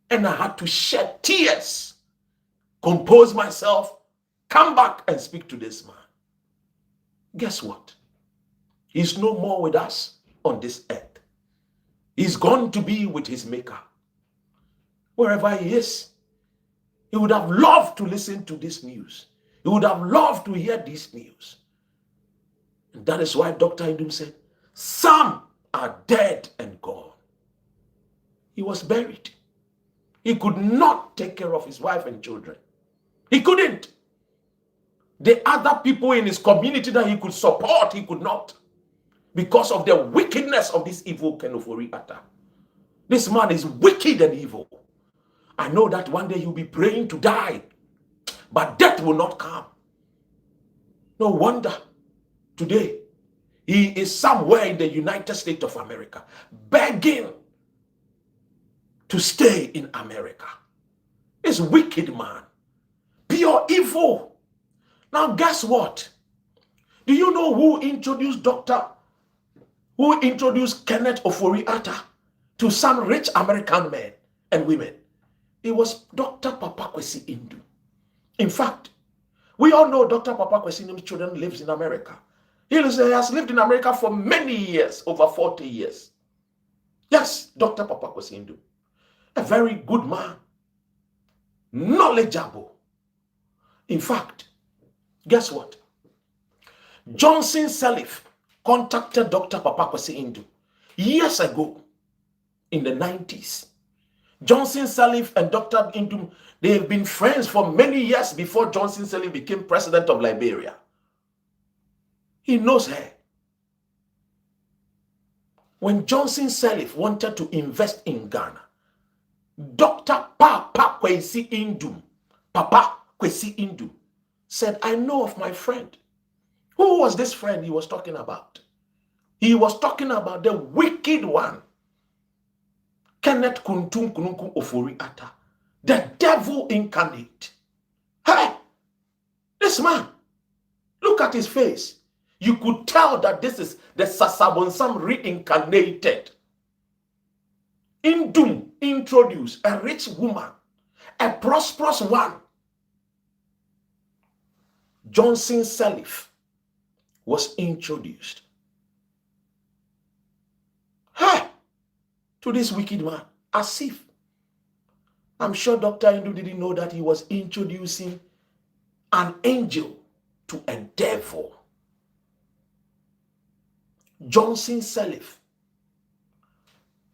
And I had to shed tears, compose myself, come back and speak to this man. Guess what? He's no more with us on this earth. He's gone to be with his maker. Wherever he is, he would have loved to listen to this news. He would have loved to hear this news. And that is why Dr. Indum said, "Some are dead and gone." He was buried. He could not take care of his wife and children. He couldn't. The other people in his community that he could support, he could not. Because of the wickedness of this evil Kenofori Atta. This man is wicked and evil. I know that one day he'll be praying to die, but death will not come. No wonder today he is somewhere in the United States of America, begging to stay in America. This wicked man, pure evil. Now guess what? Do you know who introduced Kenneth Ofori-Atta to some rich American men and women? It was Dr. Papa Kwesi Indu. In fact, we all know Dr. Papa Kwesi Indu's children lives in America. He has lived in America for many years, over 40 years. Yes, Dr. Papa Kwesi Indu. A very good man. Knowledgeable. In fact, guess what? Johnson Sirleaf contacted Dr. Papa Kwesi Indu years ago in the 90s. Johnson Sirleaf and Dr. Indu, they have been friends for many years before Johnson Sirleaf became president of Liberia. He knows her. When Johnson Sirleaf wanted to invest in Ghana, Dr. Papa Kwesi Indu said, "I know of my friend." Who was this friend he was talking about? He was talking about the wicked one, Kenneth Kuntum Kununku Ofori-Atta, the devil incarnate. Hey, this man, look at his face. You could tell that this is the Sasabonsam reincarnated. Indum introduced a rich woman, a prosperous one. Johnson Sirleaf was introduced. Hey, to this wicked man, as if I'm sure Dr. Hindu didn't know that he was introducing an angel to a devil. Johnson Sirleaf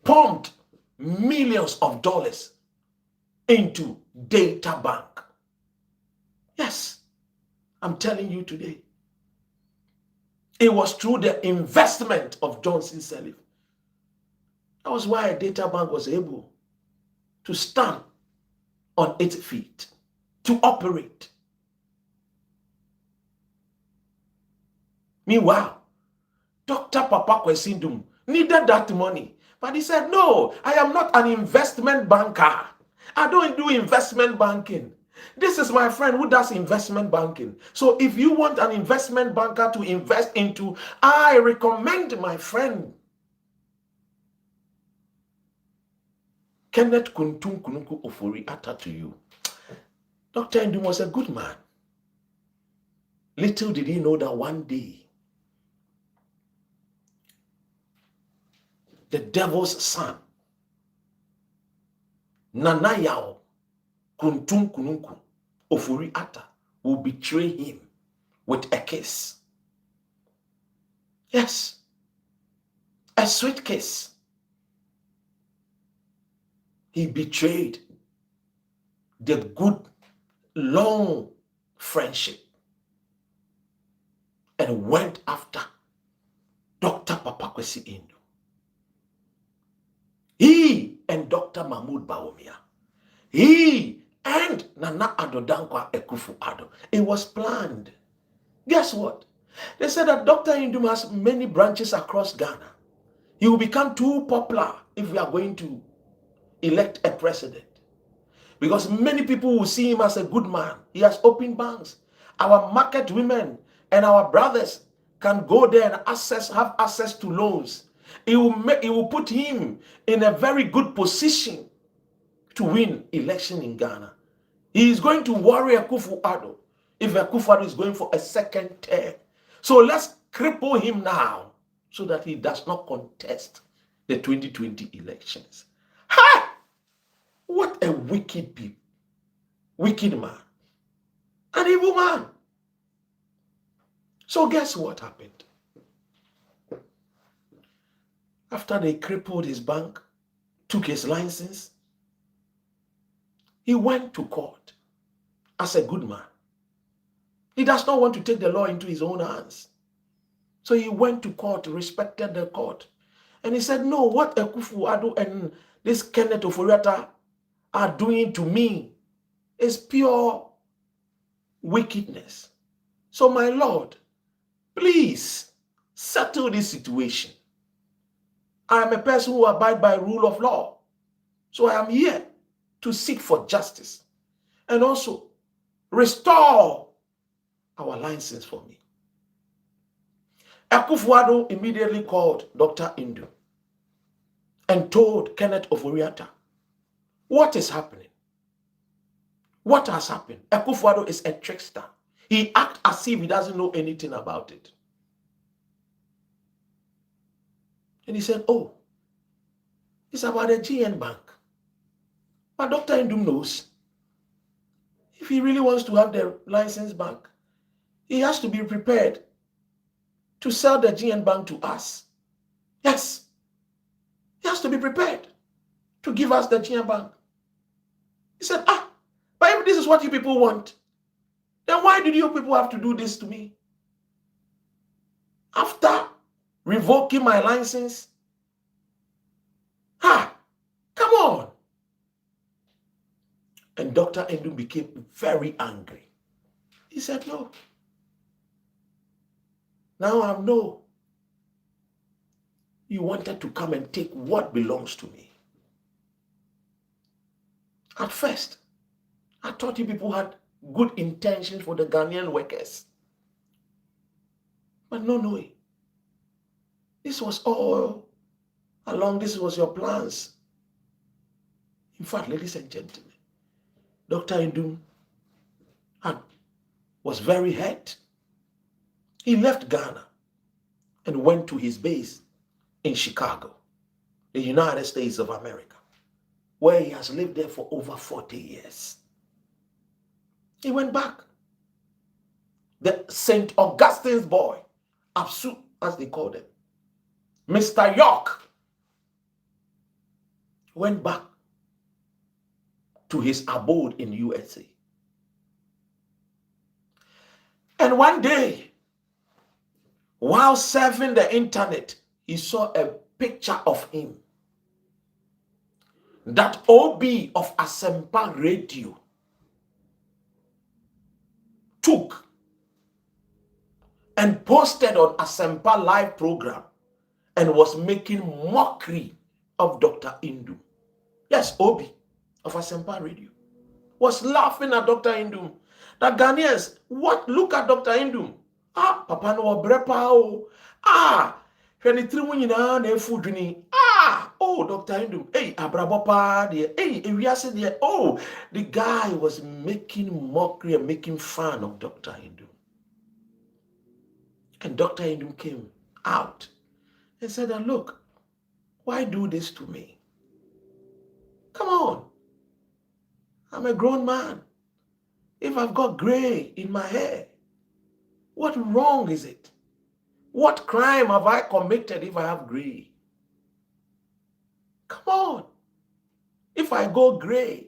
pumped millions of dollars into data bank. Yes, I'm telling you today. It was through the investment of Johnson Sirleaf. That was why a data bank was able to stand on its feet, to operate. Meanwhile, Dr. Papa Kwesindum needed that money. But he said, no, I am not an investment banker. I don't do investment banking. This is my friend who does investment banking. So if you want an investment banker to invest into, I recommend my friend Kenneth Kuntum Kununku Ofori Atta to you. Dr. Ndum was a good man. Little did he know that one day, the devil's son, Nanayao Kuntum Kununku Ofori Atta, will betray him with a kiss. Yes, a sweet kiss. He betrayed the good, long friendship and went after Dr. Papa Kwesi Indu. He and Dr. Mahmoud Bawumia. He and Nana Addo Dankwa Akufo-Addo. It was planned. Guess what? They said that Dr. Indum has many branches across Ghana. He will become too popular if we are going to elect a president. Because many people will see him as a good man. He has opened banks. Our market women and our brothers can go there and have access to loans. It will put him in a very good position to win election in Ghana. He is going to worry Akufo-Addo if Akufo-Addo is going for a second term. So let's cripple him now so that he does not contest the 2020 elections. Ha! What a wicked man, an evil man. So guess what happened? After they crippled his bank, took his license, he went to court as a good man. He does not want to take the law into his own hands. So he went to court, respected the court. And he said, no, what Akufo-Addo and this Kenneth Ofori-Atta are doing to me is pure wickedness. So my Lord, please settle this situation. I am a person who abides by rule of law. So I am here to seek for justice and also restore our license for me. Akufo-Addo immediately called Dr. Indu and told Kenneth Ofori-Atta, what is happening? What has happened? Akufo-Addo is a trickster. He acts as if he doesn't know anything about it. And he said, oh, it's about the GN Bank. But Dr. Indum knows if he really wants to have the license back, he has to be prepared to sell the GN Bank to us. Yes, he has to be prepared to give us the GN Bank. He said, but if this is what you people want, then why did you people have to do this to me? After revoking my license? Come on. And Dr. Indum became very angry. He said, no. Now I know you wanted to come and take what belongs to me. At first, I thought you people had good intentions for the Ghanaian workers. But no. This was all along. This was your plans. In fact, ladies and gentlemen, Dr. Indum was very hurt. He left Ghana and went to his base in Chicago, the United States of America, where he has lived there for over 40 years. He went back. The St. Augustine's boy, Absu, as they called him, Mr. York, went back to his abode in USA. And one day, while surfing the internet, he saw a picture of him that OB of Asempa Radio took and posted on Asempa live program and was making mockery of Dr. Indum. Yes, OB of Asempa Radio was laughing at Dr. Indum. The Ghanaians, what? Look at Dr. Indum. Ah, Papa no brepa o. Ah, when oh, Dr. Indum. Hey, Abrabopa there. Hey, Ewiase there. Oh, the guy was making mockery and making fun of Dr. Indum. And Dr. Indum came out and said, look, why do this to me? Come on. I'm a grown man. If I've got gray in my hair, what wrong is it? What crime have I committed if I have gray? Come on. If I go gray,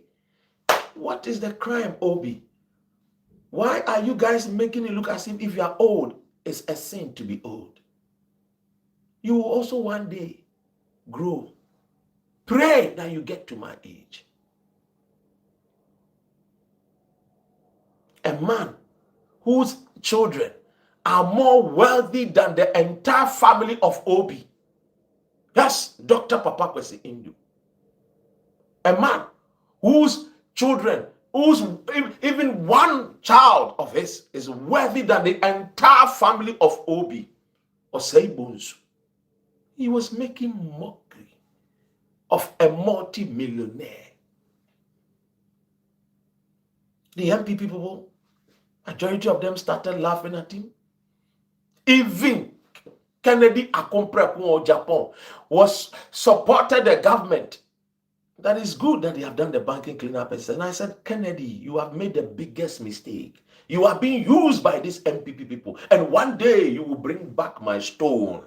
what is the crime, Obi? Why are you guys making it look as if you are old, it's a sin to be old? You will also one day grow. Pray that you get to my age. A man whose children are more wealthy than the entire family of Obi. Yes, Dr. Papa Kwesi Indum. A man whose children, whose even one child of his is wealthy than the entire family of Obi or Seibunsu. He was making mockery of a multi-millionaire. The NPP people, majority of them started laughing at him. Even Kennedy Akompre of Japan was supported the government. That is good that they have done the banking cleanup. And I said, Kennedy, you have made the biggest mistake. You are being used by these NPP people. And one day you will bring back my stone.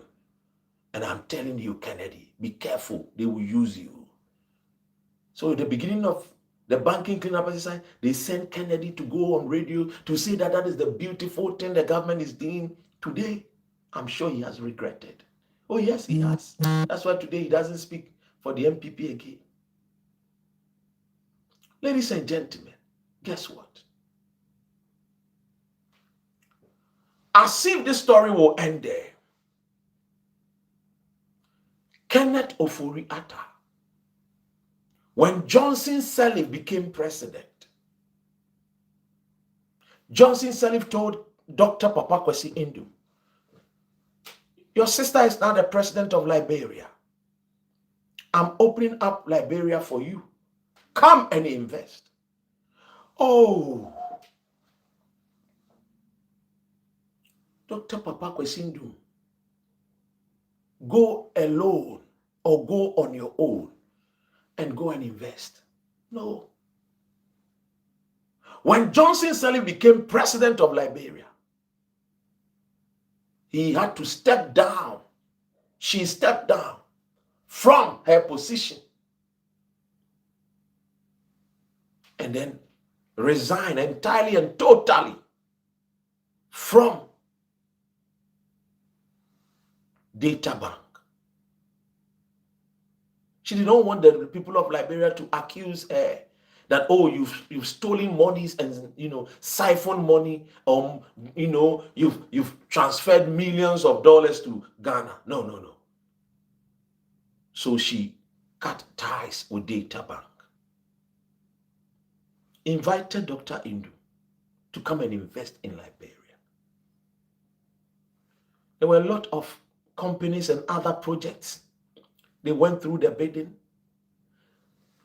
And I'm telling you, Kennedy, be careful. They will use you. So at the beginning of the banking cleanup exercise, they sent Kennedy to go on radio to say that that is the beautiful thing the government is doing. Today, I'm sure he has regretted. Oh yes, he has. That's why today he doesn't speak for the NPP again. Ladies and gentlemen, guess what? As if this story will end there, Kenneth Ofori-Atta, when Johnson Sirleaf became president, Johnson Sirleaf told Dr. Papa Kwesi Indum, your sister is now the president of Liberia. I'm opening up Liberia for you. Come and invest. Oh, Dr. Papa Kwesi Indum, go alone or go on your own and go and invest. No. When Johnson Sirleaf became president of Liberia, he had to step down. She stepped down from her position and then resign entirely and totally from Data Bank. She did not want the people of Liberia to accuse her that, oh, you've stolen monies and, siphoned money, you've transferred millions of dollars to Ghana. No. So she cut ties with Data Bank. Invited Dr. Indum to come and invest in Liberia. There were a lot of companies and other projects. They went through the bidding.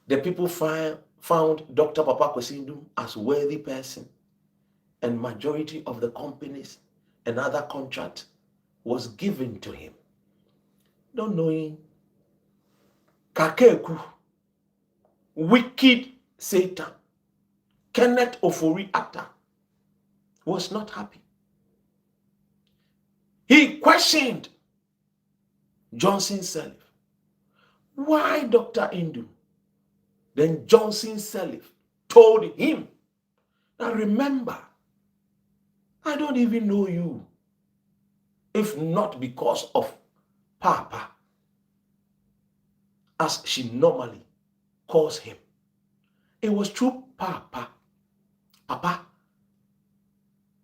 The people found Dr. Papa Kwesindum as worthy person, and majority of the companies and other contract was given to him. Don't knowing Kakeku, wicked Satan, Kenneth Ofori Atta was not happy. He questioned Johnson Sirleaf. Why Dr. Indu? Then Johnson Sirleaf told him, now remember, I don't even know you, if not because of Papa, as she normally calls him. It was through Papa,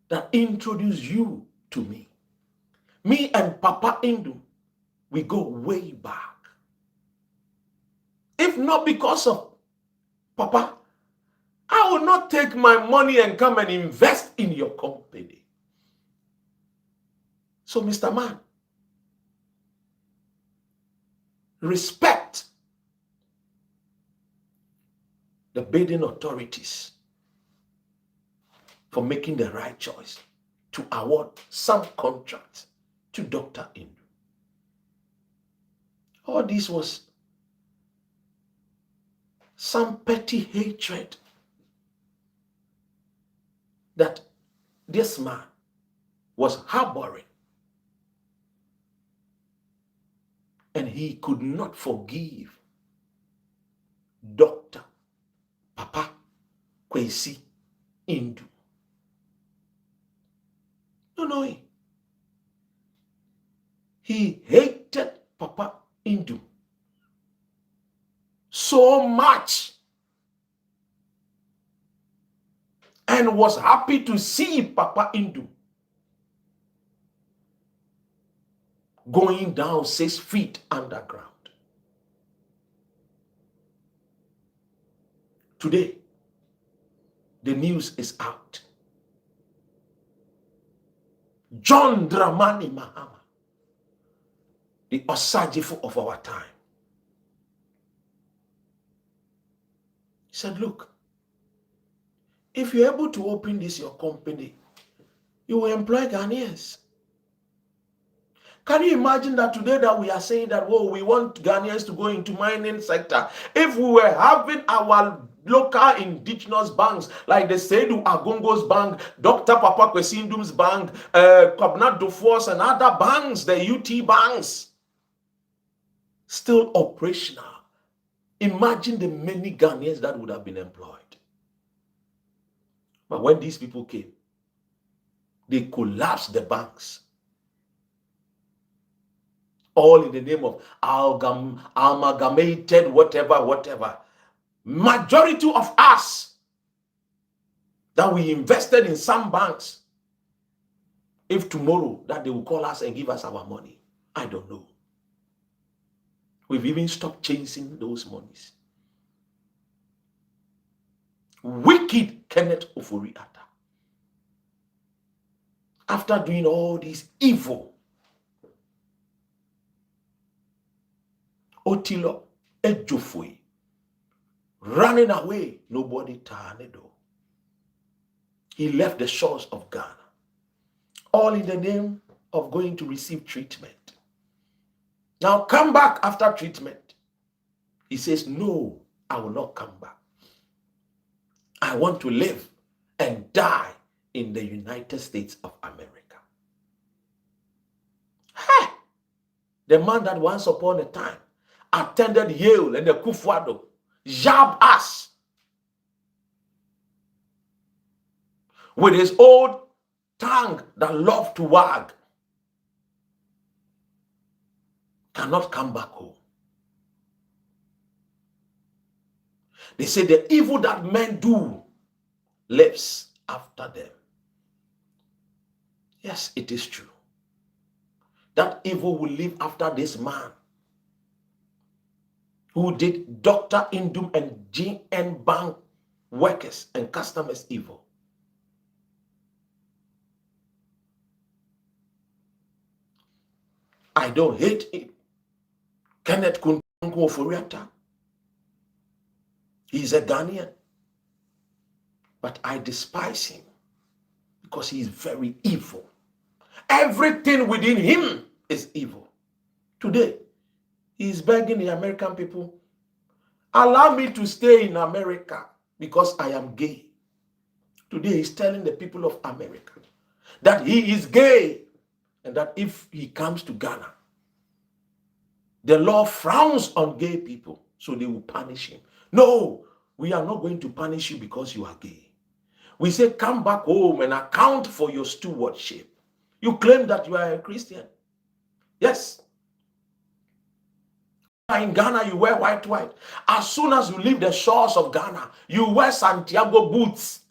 that introduced you to me. Me and Papa Indu, we go way back. If not because of Papa, I will not take my money and come and invest in your company. So, Mr. Man, respect the bidding authorities for making the right choice to award some contracts to Dr. Indu. All this was some petty hatred that this man was harboring, and he could not forgive Dr. Papa Kwesi Indu. No. He hated Papa Indu so much and was happy to see Papa Indu going down 6 feet underground. Today, the news is out. John Dramani Mahama, the Osajifo of our time, said, look, if you're able to open this your company, you will employ Ghanaians. Can you imagine that today that we are saying that, oh, we want Ghanaians to go into mining sector? If we were having our local indigenous banks, like the Seydou Agongo's bank, Dr. Papa Kwesindum's bank, Kwabena Dufour's and other banks, the UT banks, still operational, imagine the many Ghanaians that would have been employed. But when these people came, they collapsed the banks. All in the name of amalgamated whatever. Majority of us that we invested in some banks, if tomorrow that they will call us and give us our money, I don't know. We've even stopped chasing those monies. Wicked Kenneth Ofori Atta, after doing all this evil, Otilo Ejofui, running away, nobody tornado. He left the shores of Ghana, all in the name of going to receive treatment. Now come back after treatment. He says, no, I will not come back. I want to live and die in the United States of America. Hey! The man that once upon a time attended Yale and the Kufuado, jabbed us with his old tongue that loved to wag, cannot come back home. They say the evil that men do lives after them. Yes, it is true. That evil will live after this man who did Dr. Indum and GN bank workers and customers evil. I don't hate him. Kenneth Kuntunku Oforiatta. He's a Ghanaian. But I despise him because he is very evil. Everything within him is evil. Today, he is begging the American people, allow me to stay in America because I am gay. Today, he's telling the people of America that he is gay and that if he comes to Ghana, the law frowns on gay people, so they will punish him. No, we are not going to punish you because you are gay. We say, come back home and account for your stewardship. You claim that you are a Christian. Yes. In Ghana, you wear white. As soon as you leave the shores of Ghana, you wear Santiago boots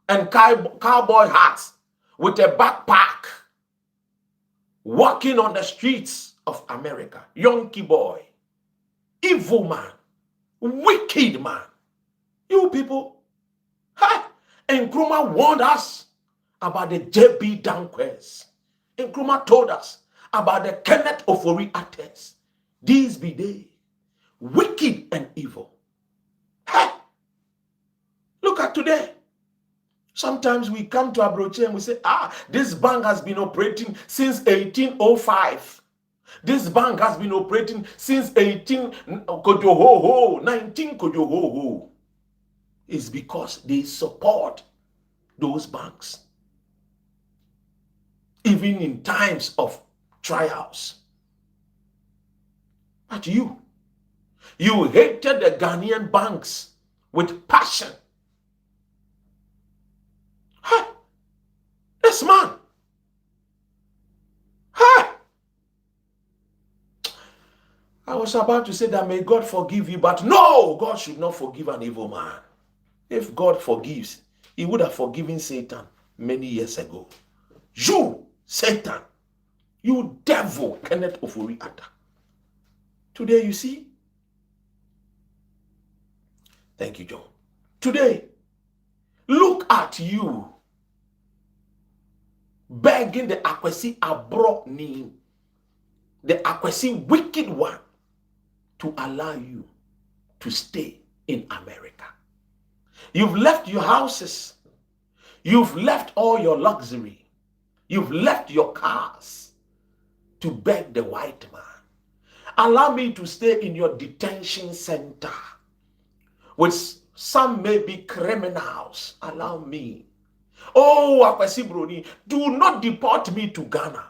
and cowboy hats with a backpack, walking on the streets of America. Yonky boy, evil man, wicked man. You people, Nkrumah warned us about the JB Danquez. Nkrumah told us about the Kenneth Ofori-Attes. These be they, wicked and evil. Look at today. Sometimes we come to Abroche and we say, this bank has been operating since 1805. This bank has been operating since 19 Kojohoho. It's because they support those banks. Even in times of trials. But you hated the Ghanaian banks with passion. This man. I was about to say that may God forgive you, but no, God should not forgive an evil man. If God forgives, he would have forgiven Satan many years ago. You, Satan, you devil, Kenneth Ofori-Atta. Today, you see? Thank you, John. Today, look at you begging the Akwesi Abro name, the Akwesi wicked one, to allow you to stay in America. You've left your houses. You've left all your luxury. You've left your cars to beg the white man. Allow me to stay in your detention center with some maybe criminals. Allow me. Oh, Akwesi Broni, do not deport me to Ghana.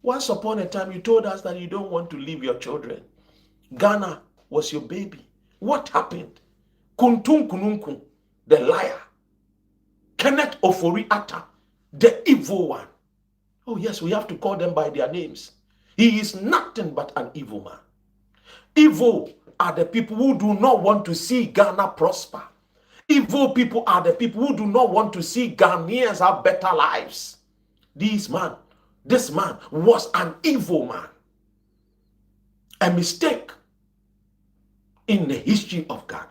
Once upon a time, you told us that you don't want to leave your children. Ghana was your baby. What happened? Kuntun Kununkun, the liar. Kenneth Ofori-Atta, the evil one. Oh yes, we have to call them by their names. He is nothing but an evil man. Evil are the people who do not want to see Ghana prosper. Evil people are the people who do not want to see Ghanaians have better lives. This man was an evil man. A mistake in the history of Ghana.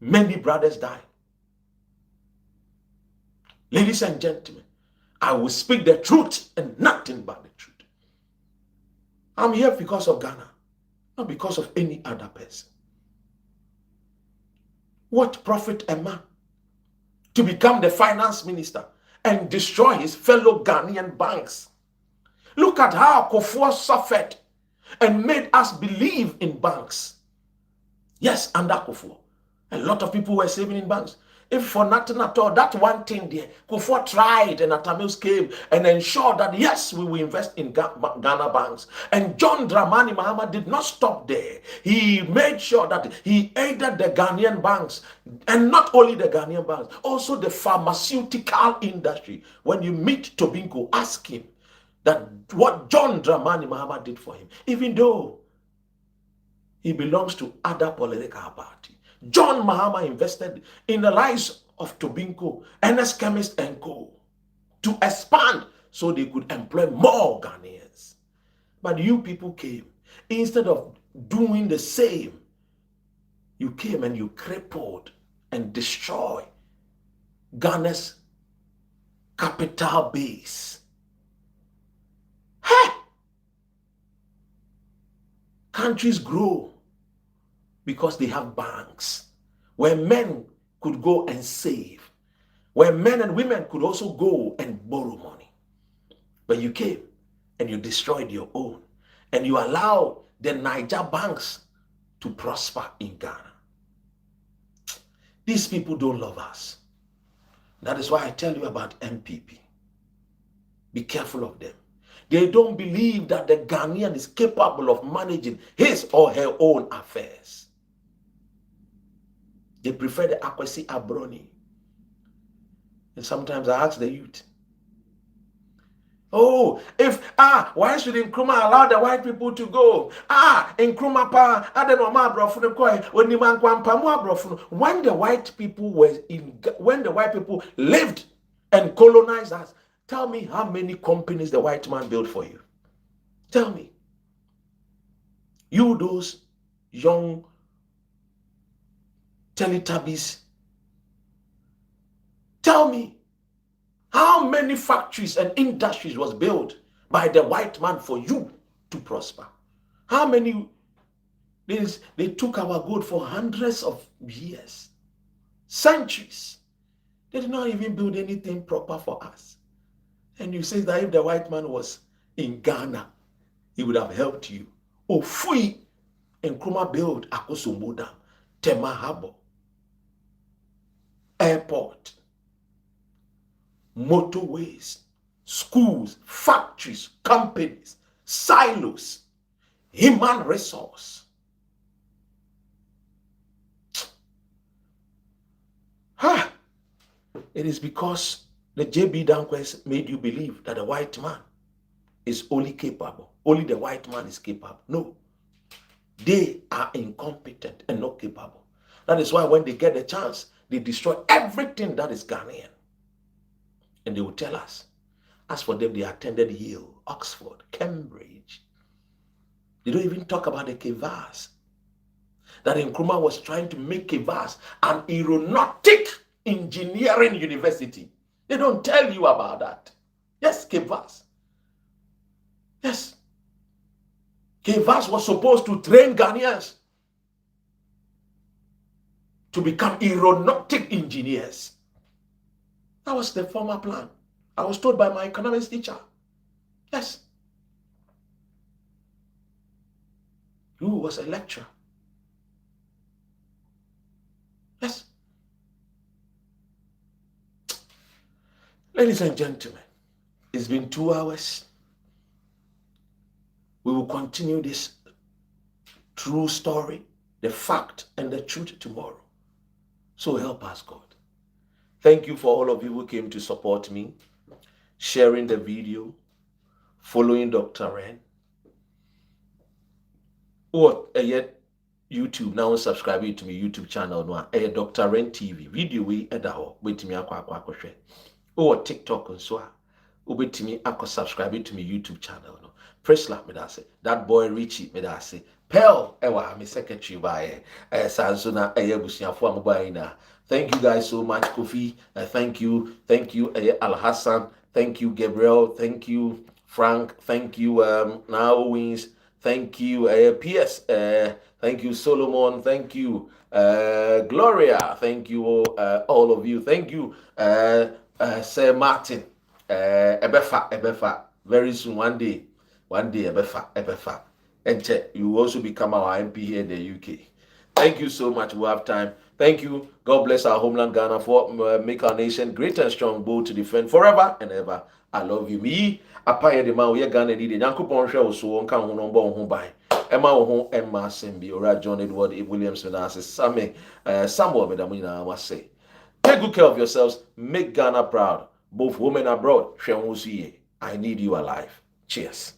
Many brothers died. Ladies and gentlemen, I will speak the truth and nothing but the truth. I'm here because of Ghana, not because of any other person. What profit a man to become the finance minister and destroy his fellow Ghanaian banks? Look at how Kufuor suffered and made us believe in banks. Yes, under Kufuor, a lot of people were saving in banks. If for nothing at all, that one thing there, Kufuor tried and Atamils came and ensured that yes, we will invest in Ghana banks. And John Dramani Mahama did not stop there. He made sure that he aided the Ghanaian banks, and not only the Ghanaian banks, also the pharmaceutical industry. When you meet Tobinko, ask him that what John Dramani Mahama did for him, even though he belongs to other political party. John Mahama invested in the lives of Tobinko, NS Chemist and Co. to expand so they could employ more Ghanaians. But you people came. Instead of doing the same, you came and you crippled and destroyed Ghana's capital base. Hey! Countries grow because they have banks where men could go and save, where men and women could also go and borrow money. But you came and you destroyed your own, and you allow the Niger banks to prosper in Ghana. These people don't love us. That is why I tell you about NPP. Be careful of them. They don't believe that the Ghanaian is capable of managing his or her own affairs. They prefer the Akwesi Abroni. And sometimes I ask the youth, oh, why should Nkrumah allow the white people to go? Nkrumah pa, when the white people when the white people lived and colonized us, tell me how many companies the white man built for you. Tell me. You, those young Teletubbies, tell me how many factories and industries was built by the white man for you to prosper? How many? They took our good for hundreds of years, centuries. They did not even build anything proper for us. And you say that if the white man was in Ghana, he would have helped you. Oh, free Nkrumah build Akosombo Dam, Tema Harbor, airport, motorways, schools, factories, companies, silos, human resource. It is because the JB Danquest made you believe that the white man is only capable. Only the white man is capable. No. They are incompetent and not capable. That is why when they get the chance, they destroy everything that is Ghanaian. And they will tell us, as for them, they attended Yale, Oxford, Cambridge. They don't even talk about the Kivas. That Nkrumah was trying to make Kivas an aeronautic engineering university. They don't tell you about that. Yes, Kivas. Yes. Kivas was supposed to train Ghanaians to become aeronautic engineers. That was the former plan. I was told by my economics teacher. Yes. Who was a lecturer. Yes. Ladies and gentlemen, it's been 2 hours. We will continue this true story, the fact and the truth tomorrow. So help us, God. Thank you for all of you who came to support me, sharing the video, following Dr. Ren. Or yet YouTube now subscribing to my YouTube channel no Dr. Ren TV video we edaho betimi akwa share. Or TikTok and so ubetimi akwa subscribe to my YouTube channel no. Press like me that say that boy Richie me that say Pearl ewa me secretary by Sansona busiafo amobai na. Thank you guys so much, Kofi. Thank you Al Hassan. Thank you Gabriel. Thank you Frank. Thank you Now Wins. Thank you PS. Thank you Solomon. Thank you Gloria. Thank you all of you. Thank you Sir Martin. Ebefa. Very soon, one day, Ebefa. And you will also become our MP here in the UK. Thank you so much. We have time. Thank you. God bless our homeland Ghana for make our nation great and strong, bold to defend forever and ever. I love you. Me, Apaya de Ma, we are Ghana need it. Yanko Ponsha so on can on bon by. Emma Ohon, Emma Sembi, or John Edward Williamson, as Sammy, Samuel Medamina must say. Take good care of yourselves. Make Ghana proud. Both women abroad. I need you alive. Cheers.